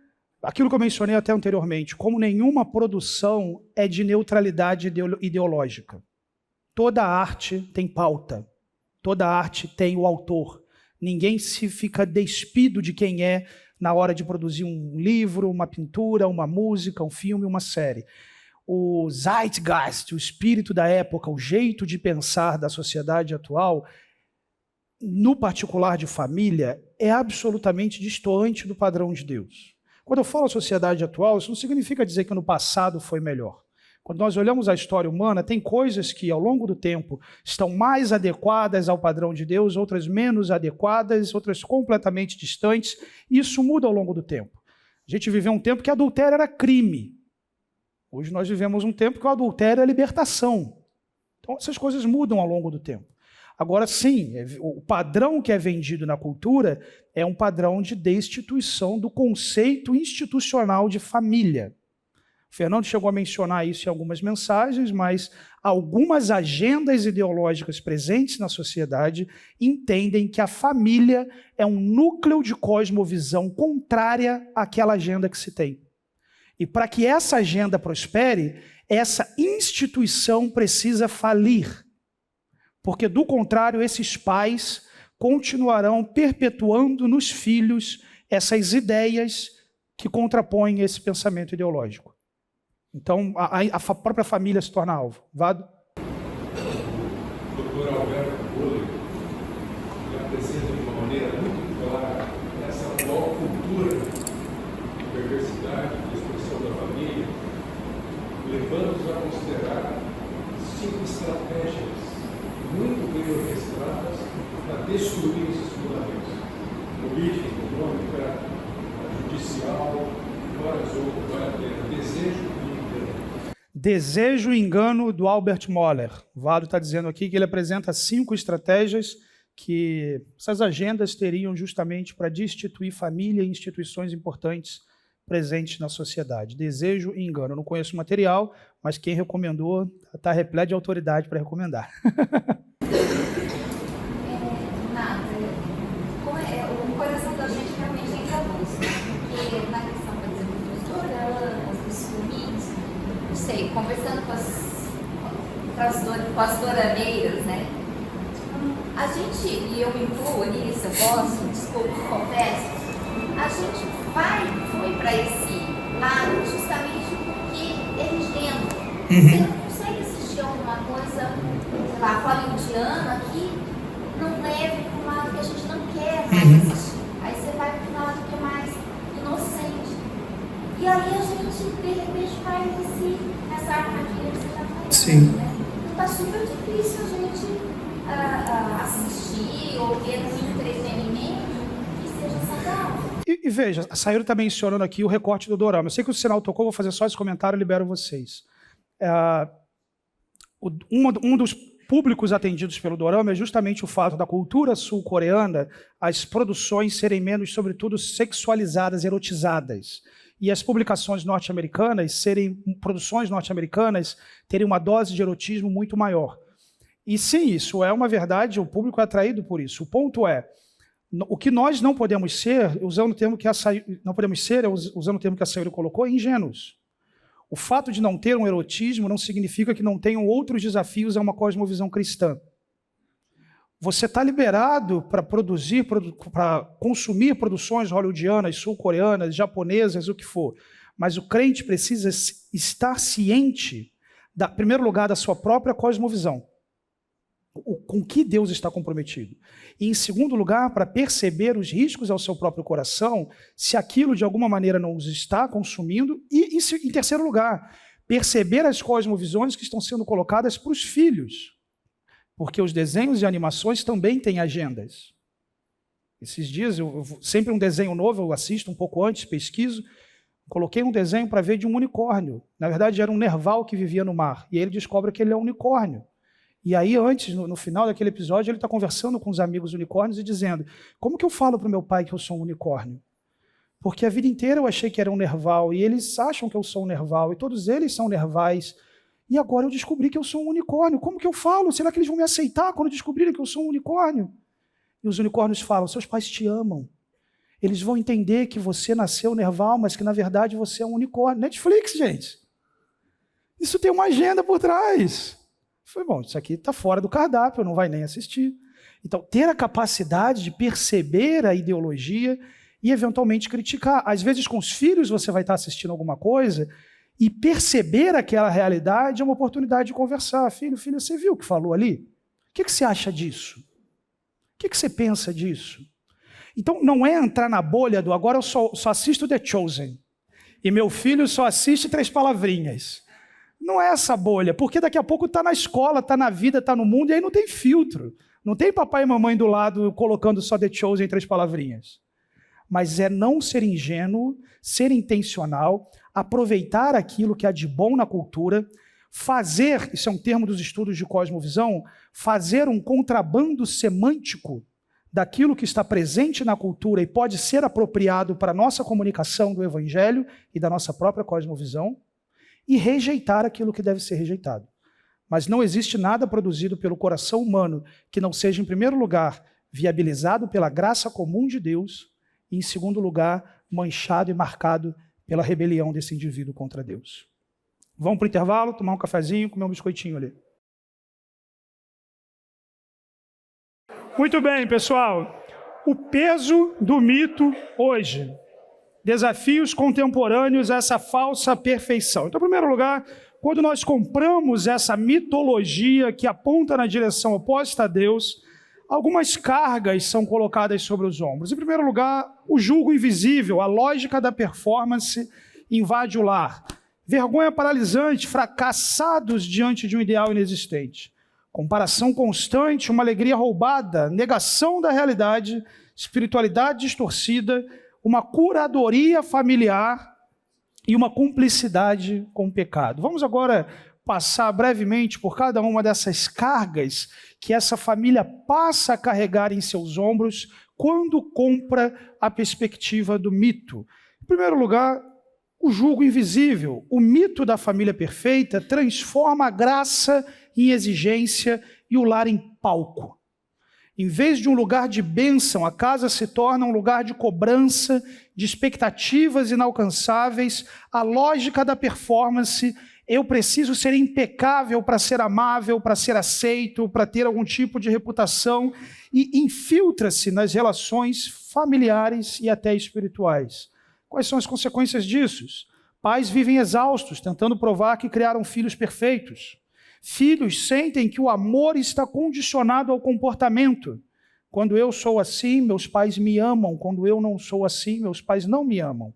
aquilo que eu mencionei até anteriormente, como nenhuma produção é de neutralidade ideológica. Toda arte tem pauta. Toda arte tem o autor. Ninguém se fica despido de quem é na hora de produzir um livro, uma pintura, uma música, um filme, uma série. O zeitgeist, o espírito da época, o jeito de pensar da sociedade atual, no particular de família, é absolutamente distoante do padrão de Deus. Quando eu falo sociedade atual, isso não significa dizer que no passado foi melhor. Quando nós olhamos a história humana, tem coisas que, ao longo do tempo, estão mais adequadas ao padrão de Deus, outras menos adequadas, outras completamente distantes, e isso muda ao longo do tempo. A gente viveu um tempo que adultério era crime. Hoje nós vivemos um tempo que o adultério é libertação. Então essas coisas mudam ao longo do tempo. Agora sim, o padrão que é vendido na cultura é um padrão de destituição do conceito institucional de família. O Fernando chegou a mencionar isso em algumas mensagens, mas algumas agendas ideológicas presentes na sociedade entendem que a família é um núcleo de cosmovisão contrária àquela agenda que se tem. E para que essa agenda prospere, essa instituição precisa falir. Porque, do contrário, esses pais continuarão perpetuando nos filhos essas ideias que contrapõem esse pensamento ideológico. Então, a própria família se torna alvo. Vado? O doutor Alberto Boller apresenta de uma maneira muito clara essa atual cultura de perversidade, de expressão da família, levando-nos a considerar 5 estratégias muito bem orquestradas para destruir esses fundamentos. Política, econômica, judicial, várias outras, vale a pena. Desejo e engano do Albert Moller. O Vado está dizendo aqui que ele apresenta 5 estratégias que essas agendas teriam justamente para destituir família e instituições importantes presentes na sociedade. Desejo e engano. Eu não conheço o material, mas quem recomendou está repleto de autoridade para recomendar. O coração da gente realmente entra a luz. Porque na questão, por exemplo, dos doramas, dos filmes, não sei, conversando com as dorameiras, né? A gente, e eu me incluo nisso, eu gosto, desculpa, confesso, a gente foi para esse lado justamente porque eles entram. Você não consegue assistir alguma coisa, sei lá, hollywoodiana que não leve para um lado que a gente não quer mais assistir. Aí você vai para um lado que é mais inocente. E aí a gente, de repente, faz essa armadilha que você está falando. Sim. Né? Então está super difícil a gente assistir ou ver um entretenimento que seja saudável. E veja, a Sayuri está mencionando aqui o recorte do dorama. Eu sei que o sinal tocou, vou fazer só esse comentário e libero vocês. Um dos públicos atendidos pelo dorama é justamente o fato da cultura sul-coreana, as produções serem menos, sobretudo, sexualizadas, erotizadas. e as publicações norte-americanas produções norte-americanas, terem uma dose de erotismo muito maior. E sim, isso é uma verdade, o público é atraído por isso. O ponto é, o que nós não podemos ser, usando o termo que a Sayuri colocou, é ingênuos. O fato de não ter um erotismo não significa que não tenham outros desafios a uma cosmovisão cristã. Você está liberado para produzir, para consumir produções hollywoodianas, sul-coreanas, japonesas, o que for. Mas o crente precisa estar ciente, em primeiro lugar, da sua própria cosmovisão. Com que Deus está comprometido. E, em segundo lugar, para perceber os riscos ao seu próprio coração, se aquilo de alguma maneira não os está consumindo. E, em terceiro lugar, perceber as cosmovisões que estão sendo colocadas para os filhos. Porque os desenhos e animações também têm agendas. Esses dias, sempre um desenho novo, eu assisto um pouco antes, pesquiso, coloquei um desenho para ver de um unicórnio. Na verdade, era um nerval que vivia no mar. E ele descobre que ele é um unicórnio. E aí, antes, no final daquele episódio, ele está conversando com os amigos unicórnios e dizendo: como que eu falo para o meu pai que eu sou um unicórnio? Porque a vida inteira eu achei que era um nerval, e eles acham que eu sou um nerval, e todos eles são nervais. E agora eu descobri que eu sou um unicórnio. Como que eu falo? Será que eles vão me aceitar quando descobrirem que eu sou um unicórnio? E os unicórnios falam: seus pais te amam. Eles vão entender que você nasceu nerval, mas que na verdade você é um unicórnio. Netflix, gente. Isso tem uma agenda por trás. Foi bom, isso aqui está fora do cardápio, não vai nem assistir. Então, ter a capacidade de perceber a ideologia e eventualmente criticar. Às vezes, com os filhos, você vai estar assistindo alguma coisa e perceber aquela realidade é uma oportunidade de conversar. Filho, você viu o que falou ali? O que você acha disso? O que você pensa disso? Então, não é entrar na bolha do agora eu só assisto The Chosen e meu filho só assiste 3 palavrinhas. Não é essa bolha, porque daqui a pouco está na escola, está na vida, está no mundo, e aí não tem filtro. Não tem papai e mamãe do lado colocando só The Chosen em 3 palavrinhas. Mas é não ser ingênuo, ser intencional, aproveitar aquilo que há de bom na cultura, fazer, isso é um termo dos estudos de cosmovisão, fazer um contrabando semântico daquilo que está presente na cultura e pode ser apropriado para a nossa comunicação do Evangelho e da nossa própria cosmovisão, e rejeitar aquilo que deve ser rejeitado. Mas não existe nada produzido pelo coração humano que não seja, em primeiro lugar, viabilizado pela graça comum de Deus e, em segundo lugar, manchado e marcado pela rebelião desse indivíduo contra Deus. Vamos para o intervalo, tomar um cafezinho, comer um biscoitinho ali. Muito bem, pessoal. O peso do mito hoje. Desafios contemporâneos a essa falsa perfeição. Então, em primeiro lugar, quando nós compramos essa mitologia que aponta na direção oposta a Deus, algumas cargas são colocadas sobre os ombros. Em primeiro lugar, o julgo invisível, a lógica da performance invade o lar. Vergonha paralisante, fracassados diante de um ideal inexistente. Comparação constante, uma alegria roubada, negação da realidade, espiritualidade distorcida, uma curadoria familiar e uma cumplicidade com o pecado. Vamos agora passar brevemente por cada uma dessas cargas que essa família passa a carregar em seus ombros quando compra a perspectiva do mito. Em primeiro lugar, o julgo invisível. O mito da família perfeita transforma a graça em exigência e o lar em palco. Em vez de um lugar de bênção, a casa se torna um lugar de cobrança, de expectativas inalcançáveis, a lógica da performance. Eu preciso ser impecável para ser amável, para ser aceito, para ter algum tipo de reputação, e infiltra-se nas relações familiares e até espirituais. Quais são as consequências disso? Pais vivem exaustos, tentando provar que criaram filhos perfeitos. Filhos sentem que o amor está condicionado ao comportamento. Quando eu sou assim, meus pais me amam. Quando eu não sou assim, meus pais não me amam.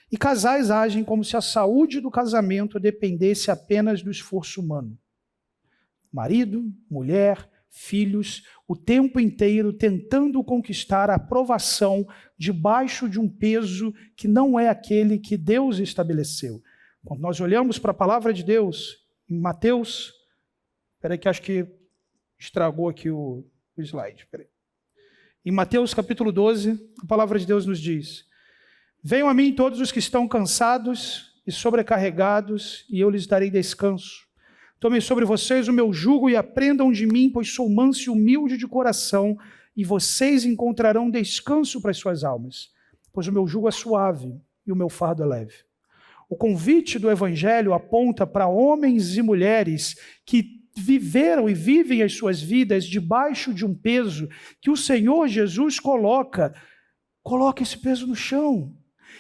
E casais agem como se a saúde do casamento dependesse apenas do esforço humano. Marido, mulher, filhos, o tempo inteiro tentando conquistar a aprovação debaixo de um peso que não é aquele que Deus estabeleceu. Quando nós olhamos para a palavra de Deus, em Mateus, espera aí que acho que estragou aqui o slide. Em Mateus capítulo 12, a palavra de Deus nos diz: Venham a mim todos os que estão cansados e sobrecarregados, e eu lhes darei descanso. Tomem sobre vocês o meu jugo e aprendam de mim, pois sou manso e humilde de coração, e vocês encontrarão descanso para as suas almas, pois o meu jugo é suave e o meu fardo é leve. O convite do Evangelho aponta para homens e mulheres que viveram e vivem as suas vidas debaixo de um peso que o Senhor Jesus coloca esse peso no chão.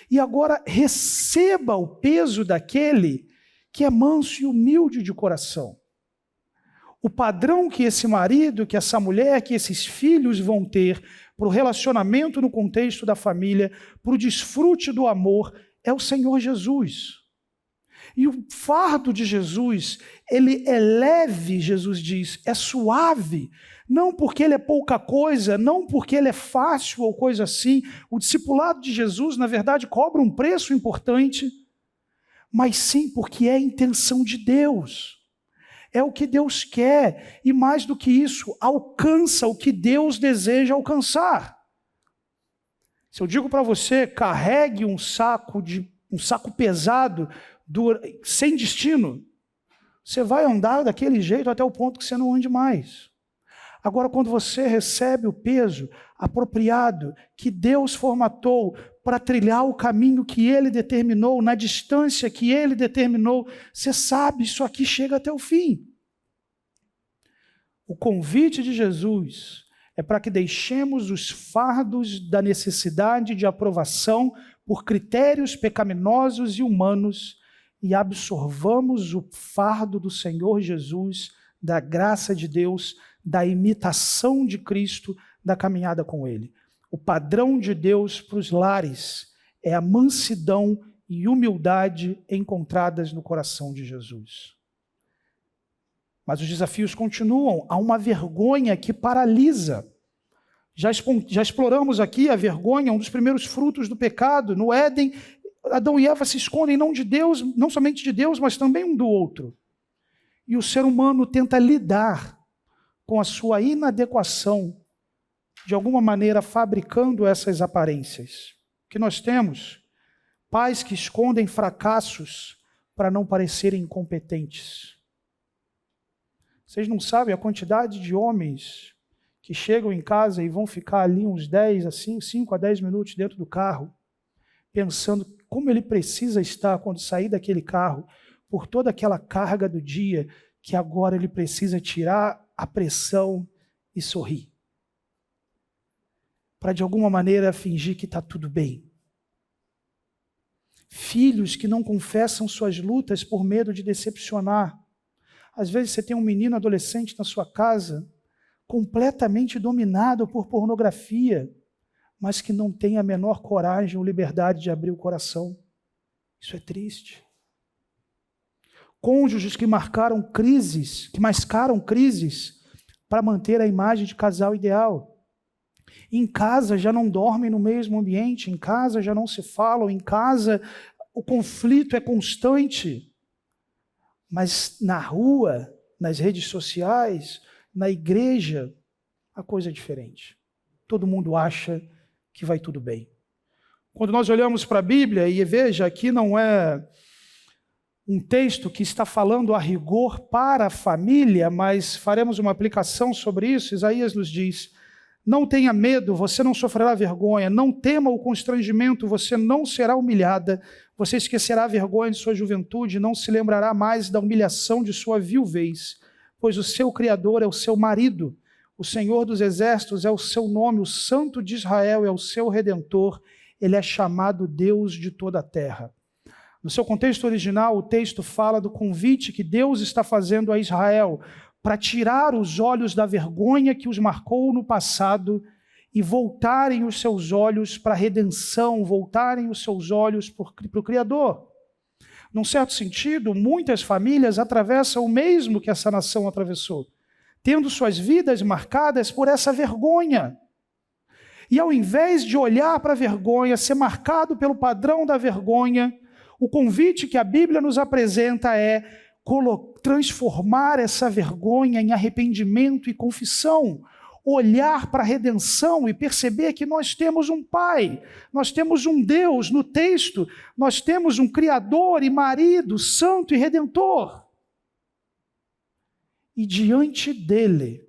E agora receba o peso daquele que é manso e humilde de coração. O padrão que esse marido, que essa mulher, que esses filhos vão ter para o relacionamento no contexto da família, para o desfrute do amor, é o Senhor Jesus. E o fardo de Jesus, ele é leve, Jesus diz, é suave, não porque ele é pouca coisa, não porque ele é fácil ou coisa assim. O discipulado de Jesus, na verdade, cobra um preço importante, mas sim porque é a intenção de Deus. É o que Deus quer, e mais do que isso, alcança o que Deus deseja alcançar. Se eu digo para você, carregue um saco pesado, sem destino, você vai andar daquele jeito até o ponto que você não ande mais. Agora, quando você recebe o peso apropriado que Deus formatou para trilhar o caminho que Ele determinou, na distância que Ele determinou, você sabe, isso aqui chega até o fim. O convite de Jesus é para que deixemos os fardos da necessidade de aprovação por critérios pecaminosos e humanos e absorvamos o fardo do Senhor Jesus, da graça de Deus, da imitação de Cristo, da caminhada com Ele. O padrão de Deus para os lares é a mansidão e humildade encontradas no coração de Jesus. Mas os desafios continuam. Há uma vergonha que paralisa. Já exploramos aqui a vergonha, um dos primeiros frutos do pecado. No Éden, Adão e Eva se escondem não de Deus, não somente de Deus, mas também um do outro. E o ser humano tenta lidar com a sua inadequação, de alguma maneira fabricando essas aparências. O que nós temos? Pais que escondem fracassos para não parecerem incompetentes. Vocês não sabem a quantidade de homens que chegam em casa e vão ficar ali uns 5 a 10 minutos dentro do carro, pensando como ele precisa estar quando sair daquele carro, por toda aquela carga do dia, que agora ele precisa tirar a pressão e sorrir. Para de alguma maneira fingir que está tudo bem. Filhos que não confessam suas lutas por medo de decepcionar. Às vezes você tem um menino adolescente na sua casa, completamente dominado por pornografia, mas que não tem a menor coragem ou liberdade de abrir o coração. Isso é triste. Cônjuges que mascaram crises para manter a imagem de casal ideal. Em casa já não dormem no mesmo ambiente, em casa já não se falam, em casa o conflito é constante. Mas na rua, nas redes sociais, na igreja, a coisa é diferente. Todo mundo acha que vai tudo bem. Quando nós olhamos para a Bíblia, e veja, aqui não é um texto que está falando a rigor para a família, mas faremos uma aplicação sobre isso. Isaías nos diz: não tenha medo, você não sofrerá vergonha, não tema o constrangimento, você não será humilhada, você esquecerá a vergonha de sua juventude, não se lembrará mais da humilhação de sua viuvez, pois o seu Criador é o seu marido, o Senhor dos Exércitos é o seu nome, o Santo de Israel é o seu Redentor, ele é chamado Deus de toda a terra. No seu contexto original, o texto fala do convite que Deus está fazendo a Israel para tirar os olhos da vergonha que os marcou no passado e voltarem os seus olhos para a redenção, voltarem os seus olhos para o Criador. Num certo sentido, muitas famílias atravessam o mesmo que essa nação atravessou, tendo suas vidas marcadas por essa vergonha. E ao invés de olhar para a vergonha, ser marcado pelo padrão da vergonha, o convite que a Bíblia nos apresenta é transformar essa vergonha em arrependimento e confissão. olhar para a redenção e perceber que nós temos um Pai, nós temos um Deus no texto, nós temos um Criador e marido, santo e redentor. E diante dele,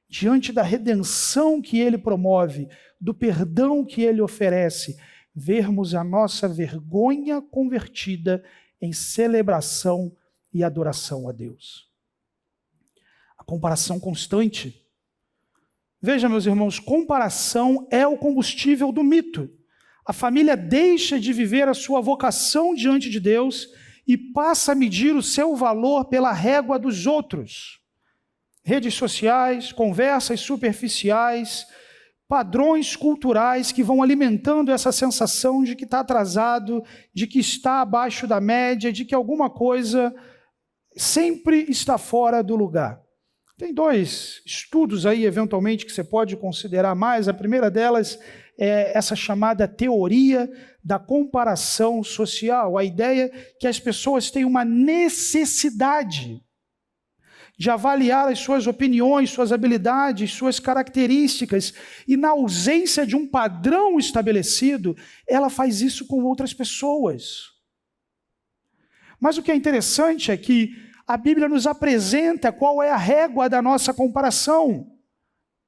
diante da redenção que ele promove, do perdão que ele oferece, vermos a nossa vergonha convertida em celebração e adoração a Deus. A comparação constante. Veja, meus irmãos, comparação é o combustível do mito. A família deixa de viver a sua vocação diante de Deus e passa a medir o seu valor pela régua dos outros. Redes sociais, conversas superficiais, padrões culturais que vão alimentando essa sensação de que está atrasado, de que está abaixo da média, de que alguma coisa sempre está fora do lugar. Tem 2 estudos aí, eventualmente, que você pode considerar mais. A primeira delas é essa chamada teoria da comparação social. A ideia que as pessoas têm uma necessidade de avaliar as suas opiniões, suas habilidades, suas características, e na ausência de um padrão estabelecido, ela faz isso com outras pessoas. Mas o que é interessante é que a Bíblia nos apresenta qual é a régua da nossa comparação.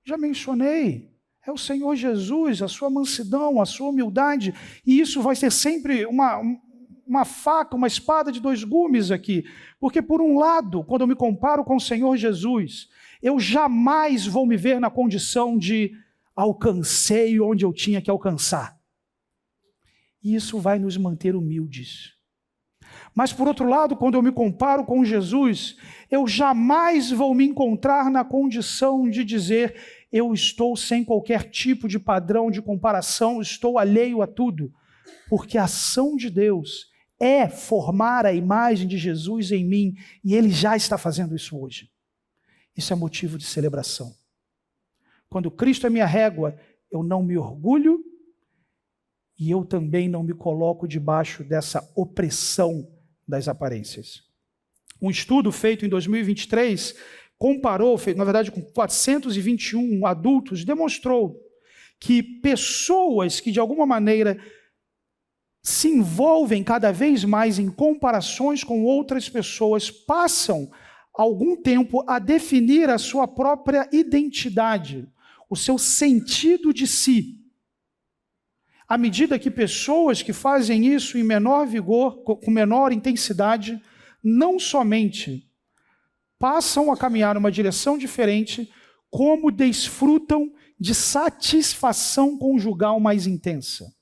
Já mencionei, é o Senhor Jesus, a sua mansidão, a sua humildade, e isso vai ser sempre uma faca, uma espada de 2 gumes aqui, porque por um lado, quando eu me comparo com o Senhor Jesus, eu jamais vou me ver na condição de alcancei onde eu tinha que alcançar. E isso vai nos manter humildes. Mas por outro lado, quando eu me comparo com Jesus, eu jamais vou me encontrar na condição de dizer eu estou sem qualquer tipo de padrão de comparação, estou alheio a tudo, porque a ação de Deus é formar a imagem de Jesus em mim, e Ele já está fazendo isso hoje. Isso é motivo de celebração. Quando Cristo é minha régua, eu não me orgulho, e eu também não me coloco debaixo dessa opressão das aparências. Um estudo feito em 2023, comparou, na verdade com 421 adultos, demonstrou que pessoas que de alguma maneira se envolvem cada vez mais em comparações com outras pessoas, passam algum tempo a definir a sua própria identidade, o seu sentido de si. À medida que pessoas que fazem isso em menor vigor, com menor intensidade, não somente passam a caminhar numa direção diferente, como desfrutam de satisfação conjugal mais intensa.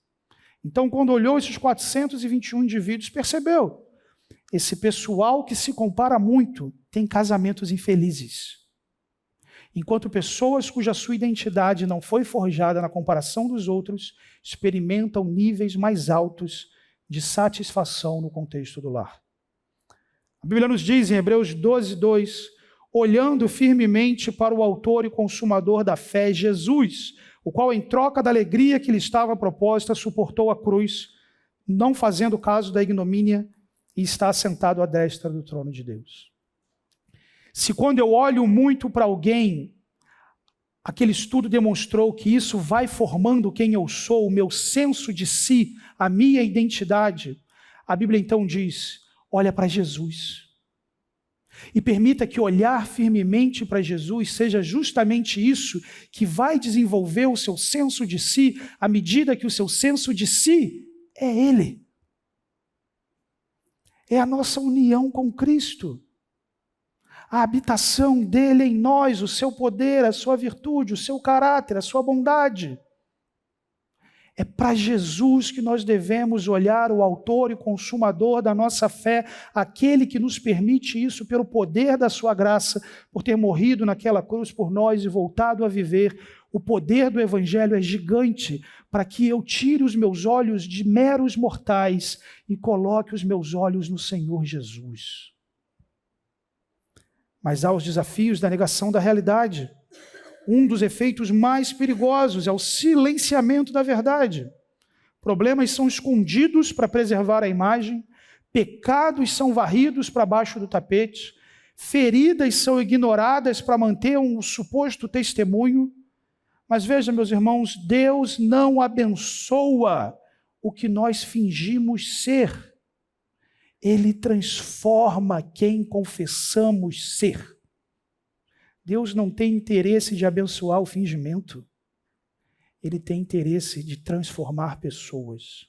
Então, quando olhou esses 421 indivíduos, percebeu, esse pessoal que se compara muito tem casamentos infelizes. Enquanto pessoas cuja sua identidade não foi forjada na comparação dos outros, experimentam níveis mais altos de satisfação no contexto do lar. A Bíblia nos diz em Hebreus 12:2, olhando firmemente para o autor e consumador da fé, Jesus, o qual em troca da alegria que lhe estava proposta, suportou a cruz, não fazendo caso da ignomínia, e está assentado à destra do trono de Deus. Se quando eu olho muito para alguém, aquele estudo demonstrou que isso vai formando quem eu sou, o meu senso de si, a minha identidade, a Bíblia então diz, olha para Jesus. E permita que olhar firmemente para Jesus seja justamente isso que vai desenvolver o seu senso de si, à medida que o seu senso de si é Ele. É a nossa união com Cristo. A habitação dele em nós, o seu poder, a sua virtude, o seu caráter, a sua bondade. É para Jesus que nós devemos olhar, o autor e consumador da nossa fé, aquele que nos permite isso pelo poder da sua graça, por ter morrido naquela cruz por nós e voltado a viver. O poder do Evangelho é gigante para que eu tire os meus olhos de meros mortais e coloque os meus olhos no Senhor Jesus. Mas há os desafios da negação da realidade. Um dos efeitos mais perigosos é o silenciamento da verdade. Problemas são escondidos para preservar a imagem, pecados são varridos para baixo do tapete, feridas são ignoradas para manter um suposto testemunho. Mas veja, meus irmãos, Deus não abençoa o que nós fingimos ser. Ele transforma quem confessamos ser. Deus não tem interesse de abençoar o fingimento. Ele tem interesse de transformar pessoas.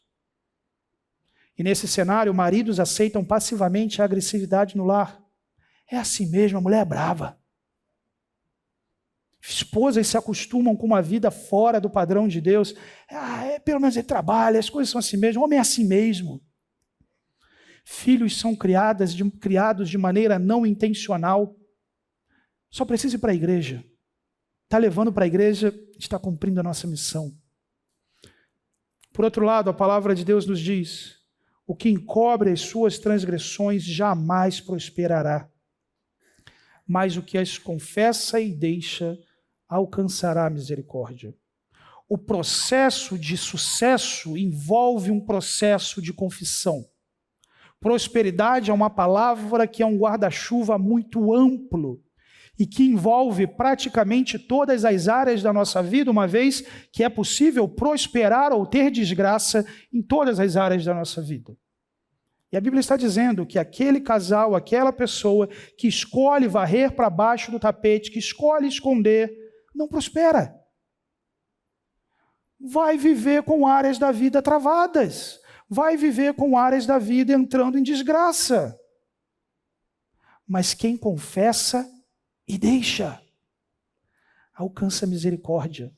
E nesse cenário, maridos aceitam passivamente a agressividade no lar. É assim mesmo, a mulher é brava. Esposas se acostumam com uma vida fora do padrão de Deus. Pelo menos ele trabalha, as coisas são assim mesmo, o homem é assim mesmo. Filhos são criados de maneira não intencional. Só precisa ir para a igreja. Está levando para a igreja, está cumprindo a nossa missão. Por outro lado, a palavra de Deus nos diz: o que encobre as suas transgressões jamais prosperará, mas o que as confessa e deixa alcançará a misericórdia. O processo de sucesso envolve um processo de confissão. Prosperidade é uma palavra que é um guarda-chuva muito amplo e que envolve praticamente todas as áreas da nossa vida, uma vez que é possível prosperar ou ter desgraça em todas as áreas da nossa vida. E a Bíblia está dizendo que aquele casal, aquela pessoa que escolhe varrer para baixo do tapete, que escolhe esconder, não prospera. Vai viver com áreas da vida travadas. Vai viver com áreas da vida entrando em desgraça. Mas quem confessa e deixa, alcança misericórdia.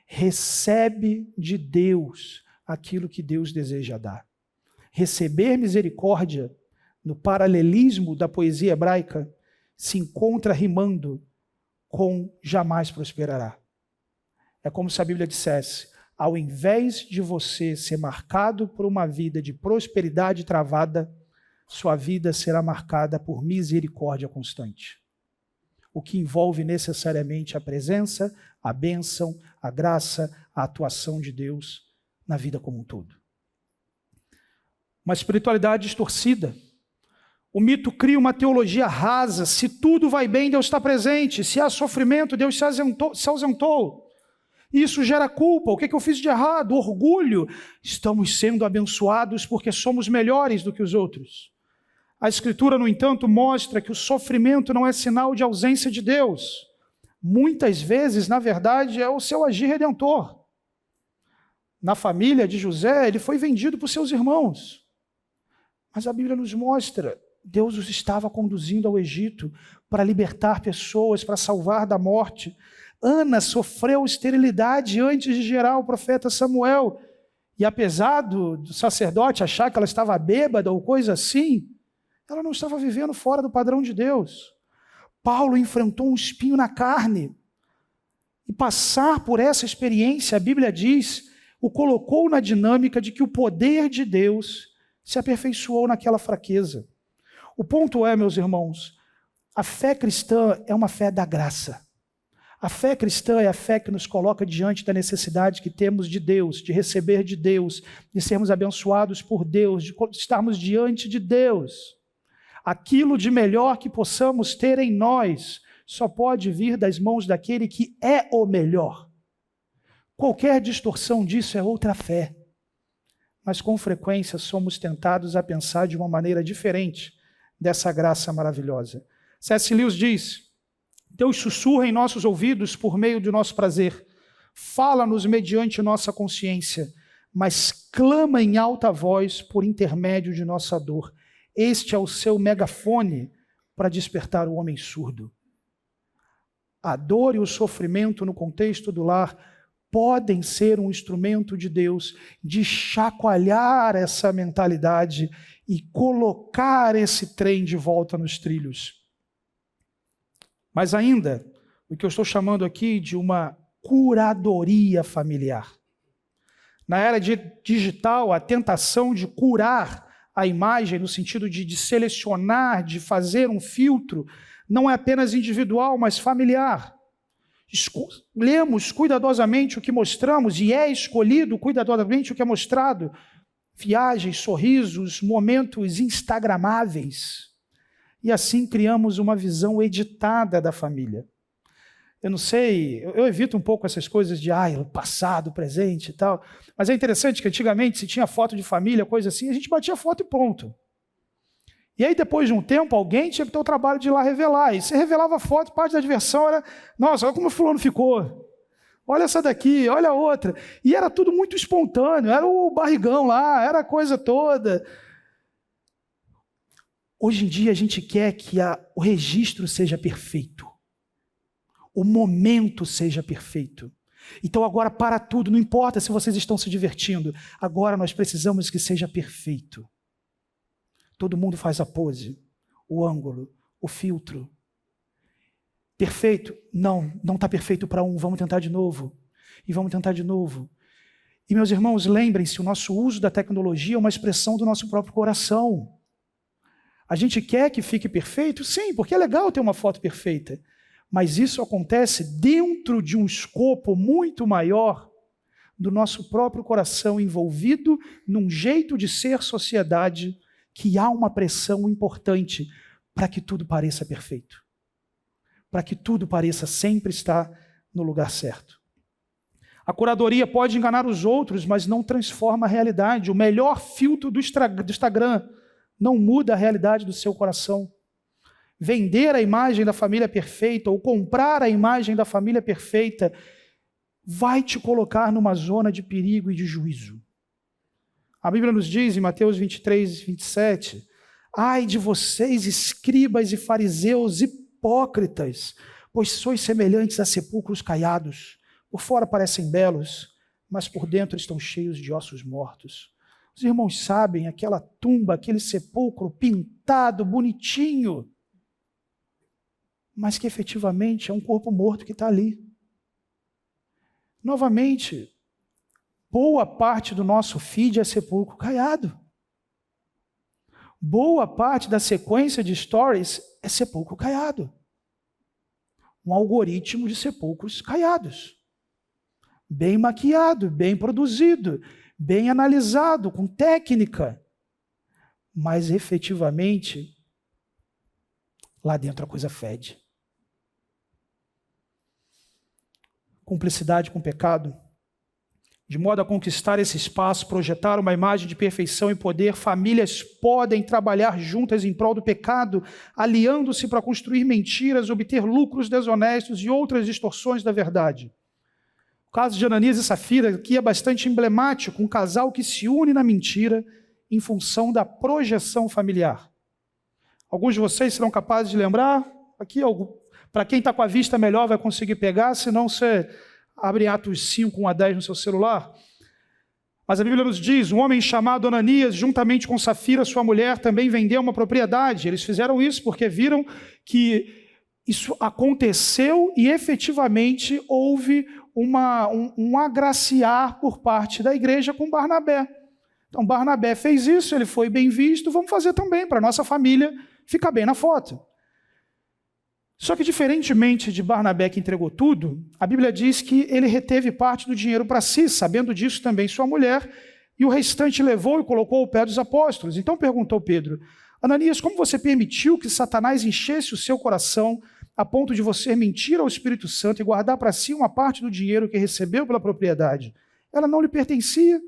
Recebe de Deus aquilo que Deus deseja dar. Receber misericórdia, no paralelismo da poesia hebraica, se encontra rimando com jamais prosperará. É como se a Bíblia dissesse: ao invés de você ser marcado por uma vida de prosperidade travada, sua vida será marcada por misericórdia constante. O que envolve necessariamente a presença, a bênção, a graça, a atuação de Deus na vida como um todo. Uma espiritualidade distorcida. O mito cria uma teologia rasa. Se tudo vai bem, Deus está presente. Se há sofrimento, Deus se ausentou. Isso gera culpa. O que eu fiz de errado? Orgulho. Estamos sendo abençoados porque somos melhores do que os outros. A Escritura, no entanto, mostra que o sofrimento não é sinal de ausência de Deus. Muitas vezes, na verdade, é o seu agir redentor. Na família de José, ele foi vendido por seus irmãos. Mas a Bíblia nos mostra, Deus os estava conduzindo ao Egito para libertar pessoas, para salvar da morte. Ana sofreu esterilidade antes de gerar o profeta Samuel. E apesar do sacerdote achar que ela estava bêbada ou coisa assim, ela não estava vivendo fora do padrão de Deus. Paulo enfrentou um espinho na carne. E passar por essa experiência, a Bíblia diz, o colocou na dinâmica de que o poder de Deus se aperfeiçoou naquela fraqueza. O ponto é, meus irmãos, a fé cristã é uma fé da graça. A fé cristã é a fé que nos coloca diante da necessidade que temos de Deus, de receber de Deus, de sermos abençoados por Deus, de estarmos diante de Deus. Aquilo de melhor que possamos ter em nós só pode vir das mãos daquele que é o melhor. Qualquer distorção disso é outra fé. Mas com frequência somos tentados a pensar de uma maneira diferente dessa graça maravilhosa. C.S. Lewis diz: Deus sussurra em nossos ouvidos por meio do nosso prazer, fala-nos mediante nossa consciência, mas clama em alta voz por intermédio de nossa dor. Este é o seu megafone para despertar o homem surdo. A dor e o sofrimento no contexto do lar podem ser um instrumento de Deus de chacoalhar essa mentalidade e colocar esse trem de volta nos trilhos. Mas ainda, o que eu estou chamando aqui de uma curadoria familiar. Na era digital, a tentação de curar a imagem, no sentido de selecionar, de fazer um filtro, não é apenas individual, mas familiar. Lemos cuidadosamente o que mostramos e é escolhido cuidadosamente o que é mostrado. Viagens, sorrisos, momentos instagramáveis. e assim criamos uma visão editada da família. Eu não sei, eu evito um pouco essas coisas de passado, presente e tal, mas é interessante que antigamente se tinha foto de família, coisa assim, a gente batia foto e pronto. E aí depois de um tempo, alguém tinha que ter o trabalho de ir lá revelar, e você revelava a foto, parte da diversão era, nossa, olha como o fulano ficou, olha essa daqui, olha a outra, e era tudo muito espontâneo, era o barrigão lá, era a coisa toda. Hoje em dia a gente quer que o registro seja perfeito. O momento seja perfeito. Então agora para tudo, não importa se vocês estão se divertindo, agora nós precisamos que seja perfeito. Todo mundo faz a pose, o ângulo, o filtro. Perfeito? Não está perfeito para um, vamos tentar de novo. E vamos tentar de novo. E meus irmãos, lembrem-se, o nosso uso da tecnologia é uma expressão do nosso próprio coração. A gente quer que fique perfeito? Sim, porque é legal ter uma foto perfeita. Mas isso acontece dentro de um escopo muito maior do nosso próprio coração, envolvido num jeito de ser sociedade, que há uma pressão importante para que tudo pareça perfeito. Para que tudo pareça sempre estar no lugar certo. A curadoria pode enganar os outros, mas não transforma a realidade. O melhor filtro do Instagram não muda a realidade do seu coração. Vender a imagem da família perfeita ou comprar a imagem da família perfeita vai te colocar numa zona de perigo e de juízo. A Bíblia nos diz em Mateus 23, 27, ai de vocês, escribas e fariseus hipócritas, pois sois semelhantes a sepulcros caiados. Por fora parecem belos, mas por dentro estão cheios de ossos mortos. Os irmãos sabem, aquela tumba, aquele sepulcro pintado, bonitinho, mas que efetivamente é um corpo morto que está ali. Novamente, boa parte do nosso feed é sepulcro caiado. Boa parte da sequência de stories é sepulcro caiado. Um algoritmo de sepulcros caiados. Bem maquiado, bem produzido, bem analisado, com técnica. Mas efetivamente, lá dentro a coisa fede. Cumplicidade com o pecado. De modo a conquistar esse espaço, projetar uma imagem de perfeição e poder, famílias podem trabalhar juntas em prol do pecado, aliando-se para construir mentiras, obter lucros desonestos e outras distorções da verdade. O caso de Ananias e Safira aqui é bastante emblemático, um casal que se une na mentira em função da projeção familiar. Alguns de vocês serão capazes de lembrar? Aqui, para quem está com a vista melhor vai conseguir pegar, senão você abre Atos 5, 1 a 10 no seu celular. Mas a Bíblia nos diz, um homem chamado Ananias, juntamente com Safira, sua mulher, também vendeu uma propriedade. Eles fizeram isso porque viram que isso aconteceu e efetivamente houve um agraciar por parte da igreja com Barnabé. Então Barnabé fez isso, ele foi bem visto, vamos fazer também para a nossa família ficar bem na foto. Só que, diferentemente de Barnabé, que entregou tudo, a Bíblia diz que ele reteve parte do dinheiro para si, sabendo disso também sua mulher, e o restante levou e colocou ao pé dos apóstolos. Então perguntou Pedro, Ananias, como você permitiu que Satanás enchesse o seu coração a ponto de você mentir ao Espírito Santo e guardar para si uma parte do dinheiro que recebeu pela propriedade? Ela não lhe pertencia,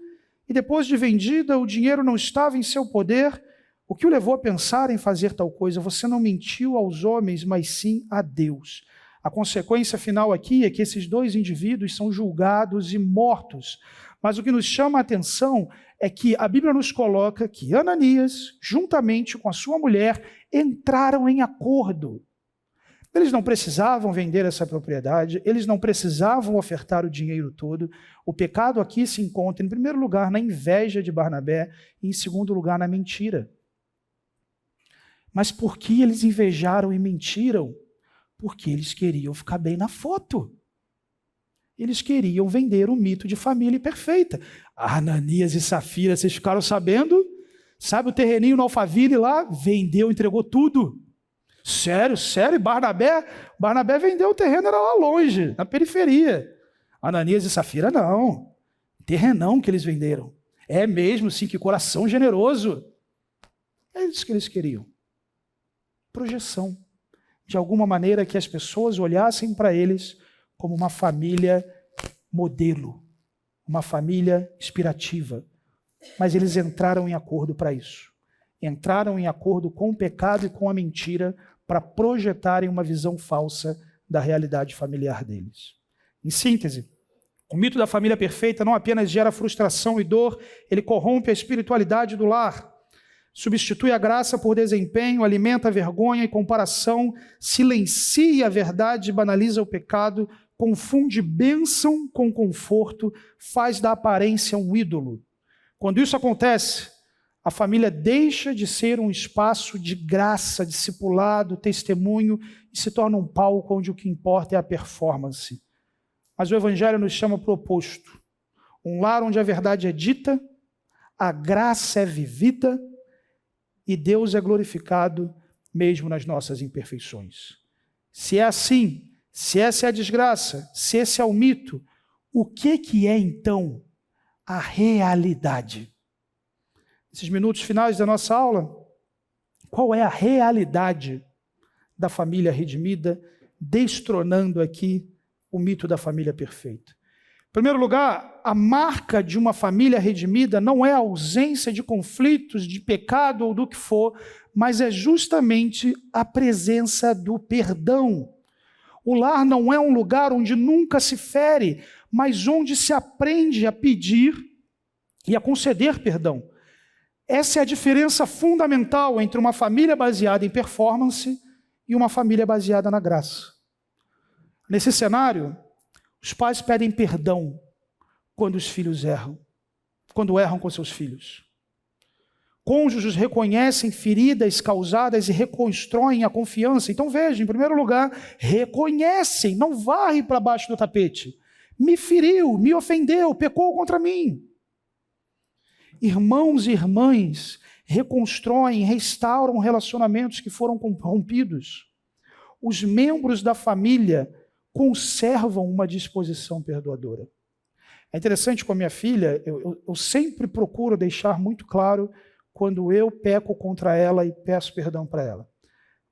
e depois de vendida, o dinheiro não estava em seu poder. O que o levou a pensar em fazer tal coisa? Você não mentiu aos homens, mas sim a Deus. A consequência final aqui é que esses dois indivíduos são julgados e mortos. Mas o que nos chama a atenção é que a Bíblia nos coloca que Ananias, juntamente com a sua mulher, entraram em acordo. Eles não precisavam vender essa propriedade, eles não precisavam ofertar o dinheiro todo. O pecado aqui se encontra, em primeiro lugar, na inveja de Barnabé e, em segundo lugar, na mentira. Mas por que eles invejaram e mentiram? Porque eles queriam ficar bem na foto. Eles queriam vender o mito de família perfeita. Ananias e Safira, vocês ficaram sabendo? Sabe o terreninho no Alphaville lá? Vendeu, entregou tudo. Sério? E Barnabé vendeu o terreno, era lá longe, na periferia. Ananias e Safira não. Terrenão que eles venderam. É mesmo, sim, que coração generoso. É isso que eles queriam. projeção. De alguma maneira que as pessoas olhassem para eles como uma família modelo, uma família inspirativa. Mas eles entraram em acordo para isso. Entraram em acordo com o pecado e com a mentira para projetarem uma visão falsa da realidade familiar deles. Em síntese, o mito da família perfeita não apenas gera frustração e dor, ele corrompe a espiritualidade do lar, substitui a graça por desempenho, alimenta a vergonha e comparação, silencia a verdade e banaliza o pecado, confunde bênção com conforto, faz da aparência um ídolo. Quando isso acontece, a família deixa de ser um espaço de graça, discipulado, testemunho e se torna um palco onde o que importa é a performance. Mas o Evangelho nos chama para o oposto. Um lar onde a verdade é dita, a graça é vivida e Deus é glorificado mesmo nas nossas imperfeições. Se é assim, se essa é a desgraça, se esse é o mito, o que é então a realidade? Nesses minutos finais da nossa aula, qual é a realidade da família redimida, destronando aqui o mito da família perfeita? Em primeiro lugar, a marca de uma família redimida não é a ausência de conflitos, de pecado ou do que for, mas é justamente a presença do perdão. O lar não é um lugar onde nunca se fere, mas onde se aprende a pedir e a conceder perdão. Essa é a diferença fundamental entre uma família baseada em performance e uma família baseada na graça. Nesse cenário, os pais pedem perdão quando os filhos erram, quando erram com seus filhos. Cônjuges reconhecem feridas causadas e reconstroem a confiança. Então veja, em primeiro lugar, reconhecem, não varre para baixo do tapete. Me feriu, me ofendeu, pecou contra mim. Irmãos e irmãs reconstroem, restauram relacionamentos que foram rompidos. Os membros da família conservam uma disposição perdoadora. É interessante com a minha filha, eu sempre procuro deixar muito claro quando eu peco contra ela e peço perdão para ela.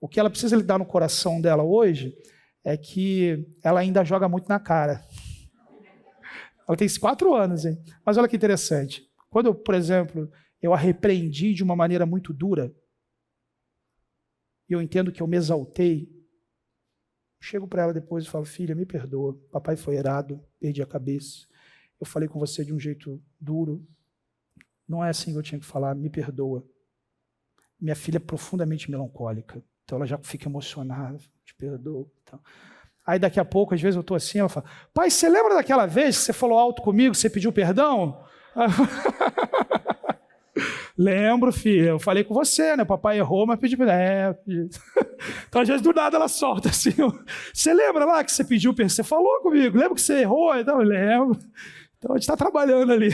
O que ela precisa lidar no coração dela hoje é que ela ainda joga muito na cara. Ela tem 4 anos, hein? Mas olha que interessante. Quando, por exemplo, eu a repreendi de uma maneira muito dura, e eu entendo que eu me exaltei, chego para ela depois e falo, filha, me perdoa, papai foi errado, perdi a cabeça, eu falei com você de um jeito duro, não é assim que eu tinha que falar, me perdoa. Minha filha é profundamente melancólica, então ela já fica emocionada, te perdoa. Então. Aí daqui a pouco, às vezes eu estou assim, ela fala, pai, você lembra daquela vez que você falou alto comigo, que você pediu perdão? Lembro, filha, eu falei com você, né? Papai errou, mas pedi perdão. Então, às vezes, do nada, ela solta assim. Você lembra lá que você pediu perdão? Você falou comigo, lembra que você errou? Então, eu lembro. Então, a gente está trabalhando ali.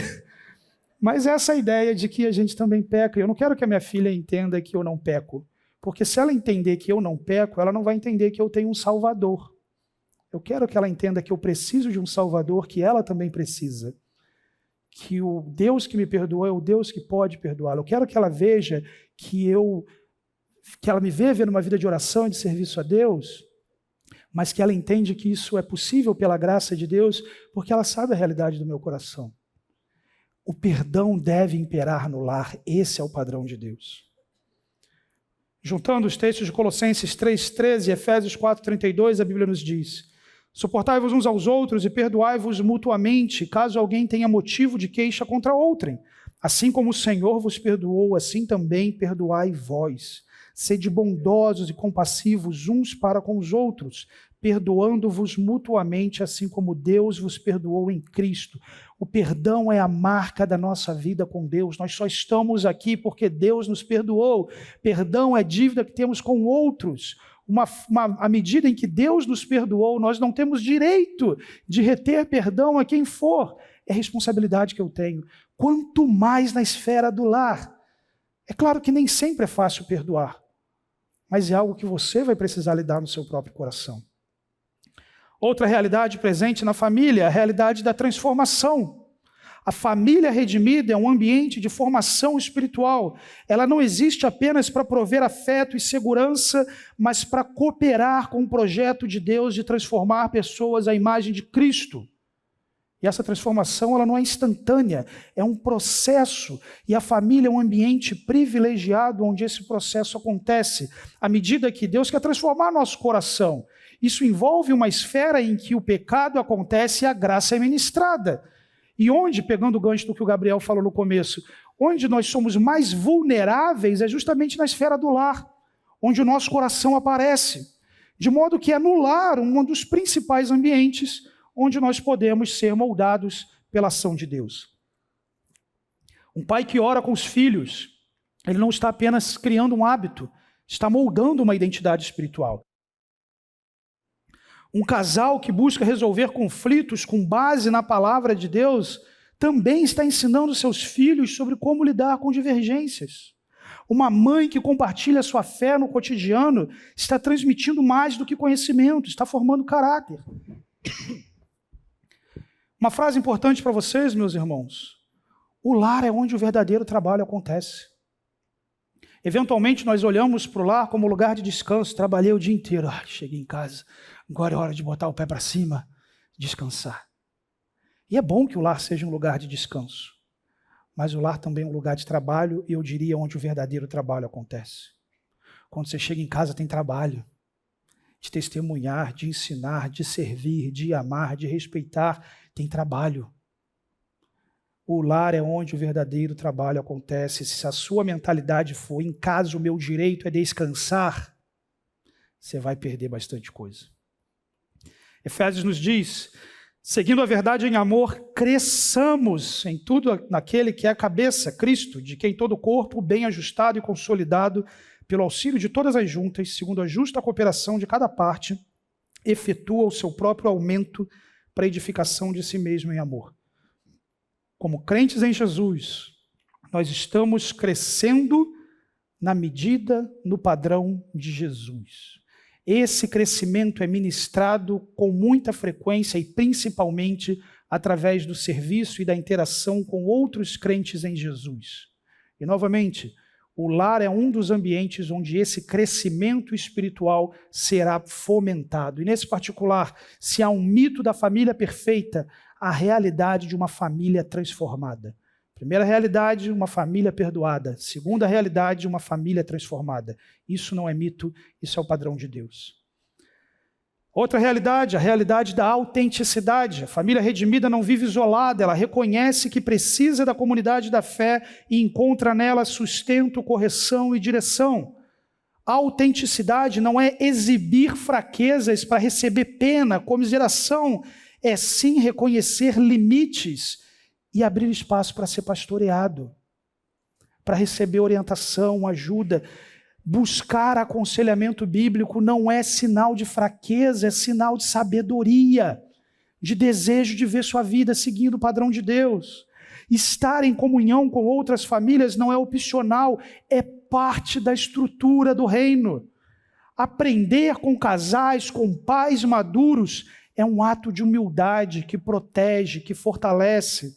Mas essa ideia de que a gente também peca, eu não quero que a minha filha entenda que eu não peco, porque se ela entender que eu não peco, ela não vai entender que eu tenho um Salvador. Eu quero que ela entenda que eu preciso de um Salvador, que ela também precisa. Que o Deus que me perdoou é o Deus que pode perdoá-la. Eu quero que ela veja que ela me vê vendo uma vida de oração e de serviço a Deus, mas que ela entende que isso é possível pela graça de Deus, porque ela sabe a realidade do meu coração. O perdão deve imperar no lar, esse é o padrão de Deus. Juntando os textos de Colossenses 3,13 e Efésios 4,32, a Bíblia nos diz: suportai-vos uns aos outros e perdoai-vos mutuamente, caso alguém tenha motivo de queixa contra outrem. Assim como o Senhor vos perdoou, assim também perdoai vós. Sede bondosos e compassivos uns para com os outros, perdoando-vos mutuamente, assim como Deus vos perdoou em Cristo. O perdão é a marca da nossa vida com Deus. Nós só estamos aqui porque Deus nos perdoou. Perdão é dívida que temos com outros. À medida em que Deus nos perdoou, nós não temos direito de reter perdão a quem for. É responsabilidade que eu tenho. Quanto mais na esfera do lar. É claro que nem sempre é fácil perdoar, mas é algo que você vai precisar lidar no seu próprio coração. Outra realidade presente na família é a realidade da transformação. A família redimida é um ambiente de formação espiritual. Ela não existe apenas para prover afeto e segurança, mas para cooperar com o projeto de Deus de transformar pessoas à imagem de Cristo. E essa transformação ela não é instantânea, é um processo. E a família é um ambiente privilegiado onde esse processo acontece. À medida que Deus quer transformar nosso coração, isso envolve uma esfera em que o pecado acontece e a graça é ministrada. E onde, pegando o gancho do que o Gabriel falou no começo, onde nós somos mais vulneráveis é justamente na esfera do lar, onde o nosso coração aparece. De modo que é no lar um dos principais ambientes onde nós podemos ser moldados pela ação de Deus. Um pai que ora com os filhos, ele não está apenas criando um hábito, está moldando uma identidade espiritual. Um casal que busca resolver conflitos com base na palavra de Deus também está ensinando seus filhos sobre como lidar com divergências. Uma mãe que compartilha sua fé no cotidiano está transmitindo mais do que conhecimento, está formando caráter. Uma frase importante para vocês, meus irmãos: o lar é onde o verdadeiro trabalho acontece. Eventualmente nós olhamos para o lar como lugar de descanso. Trabalhei o dia inteiro, cheguei em casa, agora é hora de botar o pé para cima, descansar. E é bom que o lar seja um lugar de descanso, mas o lar também é um lugar de trabalho, e eu diria onde o verdadeiro trabalho acontece. Quando você chega em casa tem trabalho, de testemunhar, de ensinar, de servir, de amar, de respeitar, tem trabalho. O lar é onde o verdadeiro trabalho acontece. Se a sua mentalidade for, em casa o meu direito é descansar, você vai perder bastante coisa. Efésios nos diz: seguindo a verdade em amor, cresçamos em tudo naquele que é a cabeça, Cristo, de quem todo o corpo, bem ajustado e consolidado, pelo auxílio de todas as juntas, segundo a justa cooperação de cada parte, efetua o seu próprio aumento para a edificação de si mesmo em amor. Como crentes em Jesus, nós estamos crescendo na medida, no padrão de Jesus. Esse crescimento é ministrado com muita frequência e principalmente através do serviço e da interação com outros crentes em Jesus. E novamente, o lar é um dos ambientes onde esse crescimento espiritual será fomentado. E nesse particular, se há um mito da família perfeita, a realidade de uma família transformada. Primeira realidade, uma família perdoada. Segunda realidade, uma família transformada. Isso não é mito, isso é o padrão de Deus. Outra realidade, a realidade da autenticidade. A família redimida não vive isolada, ela reconhece que precisa da comunidade da fé e encontra nela sustento, correção e direção. A autenticidade não é exibir fraquezas para receber pena, comiseração, é sim reconhecer limites e abrir espaço para ser pastoreado, para receber orientação, ajuda. Buscar aconselhamento bíblico não é sinal de fraqueza, é sinal de sabedoria, de desejo de ver sua vida seguindo o padrão de Deus. Estar em comunhão com outras famílias não é opcional, é parte da estrutura do reino. Aprender com casais, com pais maduros, é um ato de humildade que protege, que fortalece.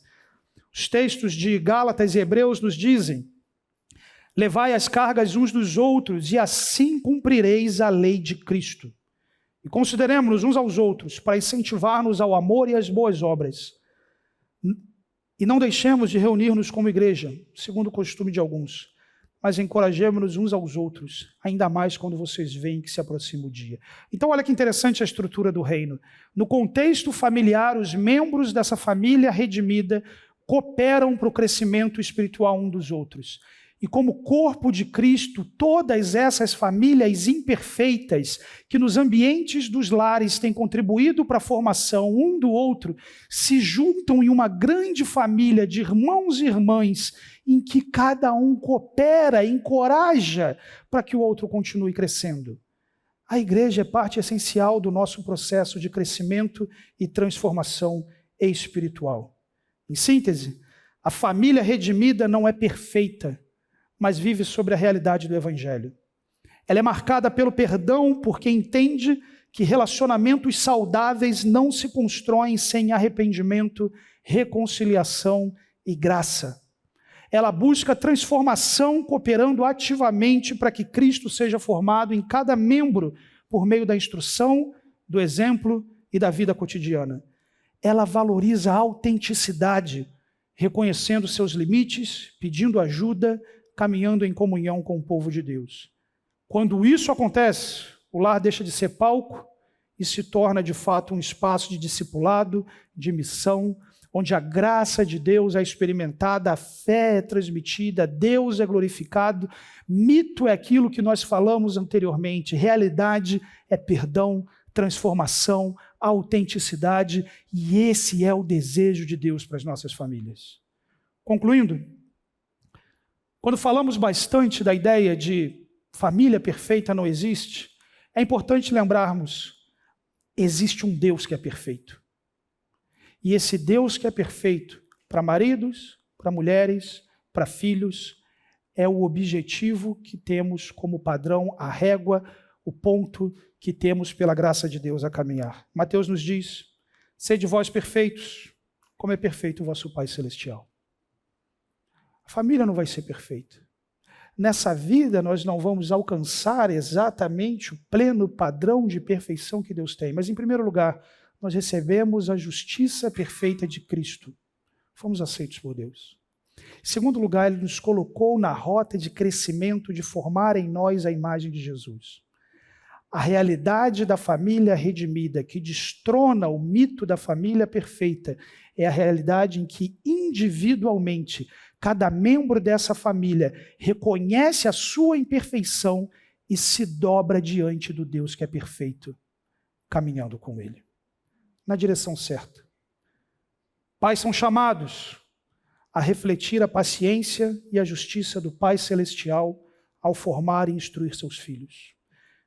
Os textos de Gálatas e Hebreus nos dizem: levai as cargas uns dos outros e assim cumprireis a lei de Cristo. E consideremos-nos uns aos outros para incentivar-nos ao amor e às boas obras. E não deixemos de reunir-nos como igreja, segundo o costume de alguns, mas encorajemos-nos uns aos outros, ainda mais quando vocês veem que se aproxima o dia. Então olha que interessante a estrutura do reino. No contexto familiar, os membros dessa família redimida cooperam para o crescimento espiritual um dos outros. E como corpo de Cristo, todas essas famílias imperfeitas que nos ambientes dos lares têm contribuído para a formação um do outro, se juntam em uma grande família de irmãos e irmãs em que cada um coopera, encoraja para que o outro continue crescendo. A igreja é parte essencial do nosso processo de crescimento e transformação espiritual. Em síntese, a família redimida não é perfeita, mas vive sobre a realidade do Evangelho. Ela é marcada pelo perdão, porque entende que relacionamentos saudáveis não se constroem sem arrependimento reconciliação e graça. Ela busca transformação, cooperando ativamente para que Cristo seja formado em cada membro por meio da instrução, do exemplo e da vida cotidiana. Ela valoriza a autenticidade, reconhecendo seus limites, pedindo ajuda, caminhando em comunhão com o povo de Deus. Quando isso acontece, o lar deixa de ser palco e se torna de fato um espaço de discipulado, de missão, onde a graça de Deus é experimentada, a fé é transmitida, Deus é glorificado. Mito é aquilo que nós falamos anteriormente, realidade é perdão, transformação, autenticidade, e esse é o desejo de Deus para as nossas famílias. Concluindo, quando falamos bastante da ideia de família perfeita não existe, é importante lembrarmos, existe um Deus que é perfeito. E esse Deus que é perfeito para maridos, para mulheres, para filhos, é o objetivo que temos como padrão, a régua, o ponto que temos pela graça de Deus a caminhar. Mateus nos diz, sede vós perfeitos, como é perfeito o vosso Pai Celestial. A família não vai ser perfeita. Nessa vida nós não vamos alcançar exatamente o pleno padrão de perfeição que Deus tem. Mas em primeiro lugar, nós recebemos a justiça perfeita de Cristo. Fomos aceitos por Deus. Em segundo lugar, Ele nos colocou na rota de crescimento, de formar em nós a imagem de Jesus. A realidade da família redimida, que destrona o mito da família perfeita, é a realidade em que individualmente cada membro dessa família reconhece a sua imperfeição e se dobra diante do Deus que é perfeito, caminhando com Ele, na direção certa. Pais são chamados a refletir a paciência e a justiça do Pai Celestial ao formar e instruir seus filhos.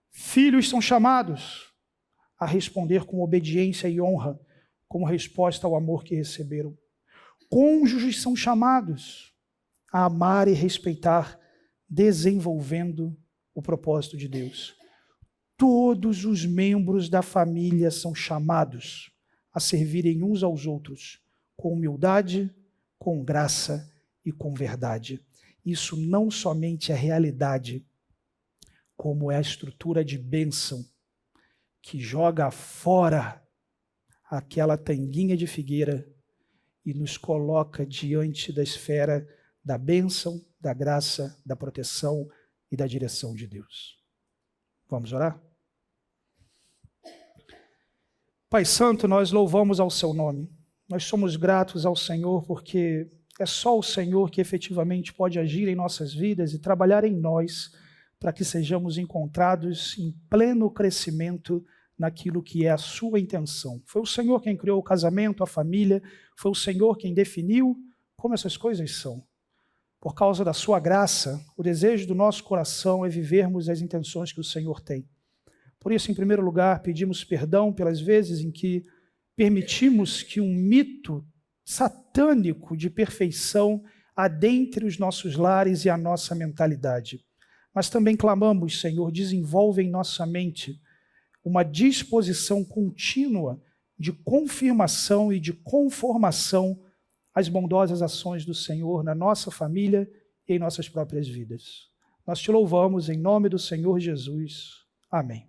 Filhos são chamados a responder com obediência e honra, como resposta ao amor que receberam. Cônjuges são chamados a amar e respeitar, desenvolvendo o propósito de Deus. Todos os membros da família são chamados a servirem uns aos outros com humildade, com graça e com verdade. Isso não somente é realidade, como é a estrutura de bênção que joga fora aquela tanguinha de figueira e nos coloca diante da esfera da bênção, da graça, da proteção e da direção de Deus. Vamos orar? Pai Santo, nós louvamos ao Seu nome. Nós somos gratos ao Senhor porque é só o Senhor que efetivamente pode agir em nossas vidas e trabalhar em nós para que sejamos encontrados em pleno crescimento naquilo que é a sua intenção. Foi o Senhor quem criou o casamento, a família, foi o Senhor quem definiu como essas coisas são. Por causa da sua graça, o desejo do nosso coração é vivermos as intenções que o Senhor tem. Por isso, em primeiro lugar, pedimos perdão pelas vezes em que permitimos que um mito satânico de perfeição adentre os nossos lares e a nossa mentalidade. Mas também clamamos, Senhor, desenvolve em nossa mente uma disposição contínua de confirmação e de conformação às bondosas ações do Senhor na nossa família e em nossas próprias vidas. Nós te louvamos em nome do Senhor Jesus. Amém.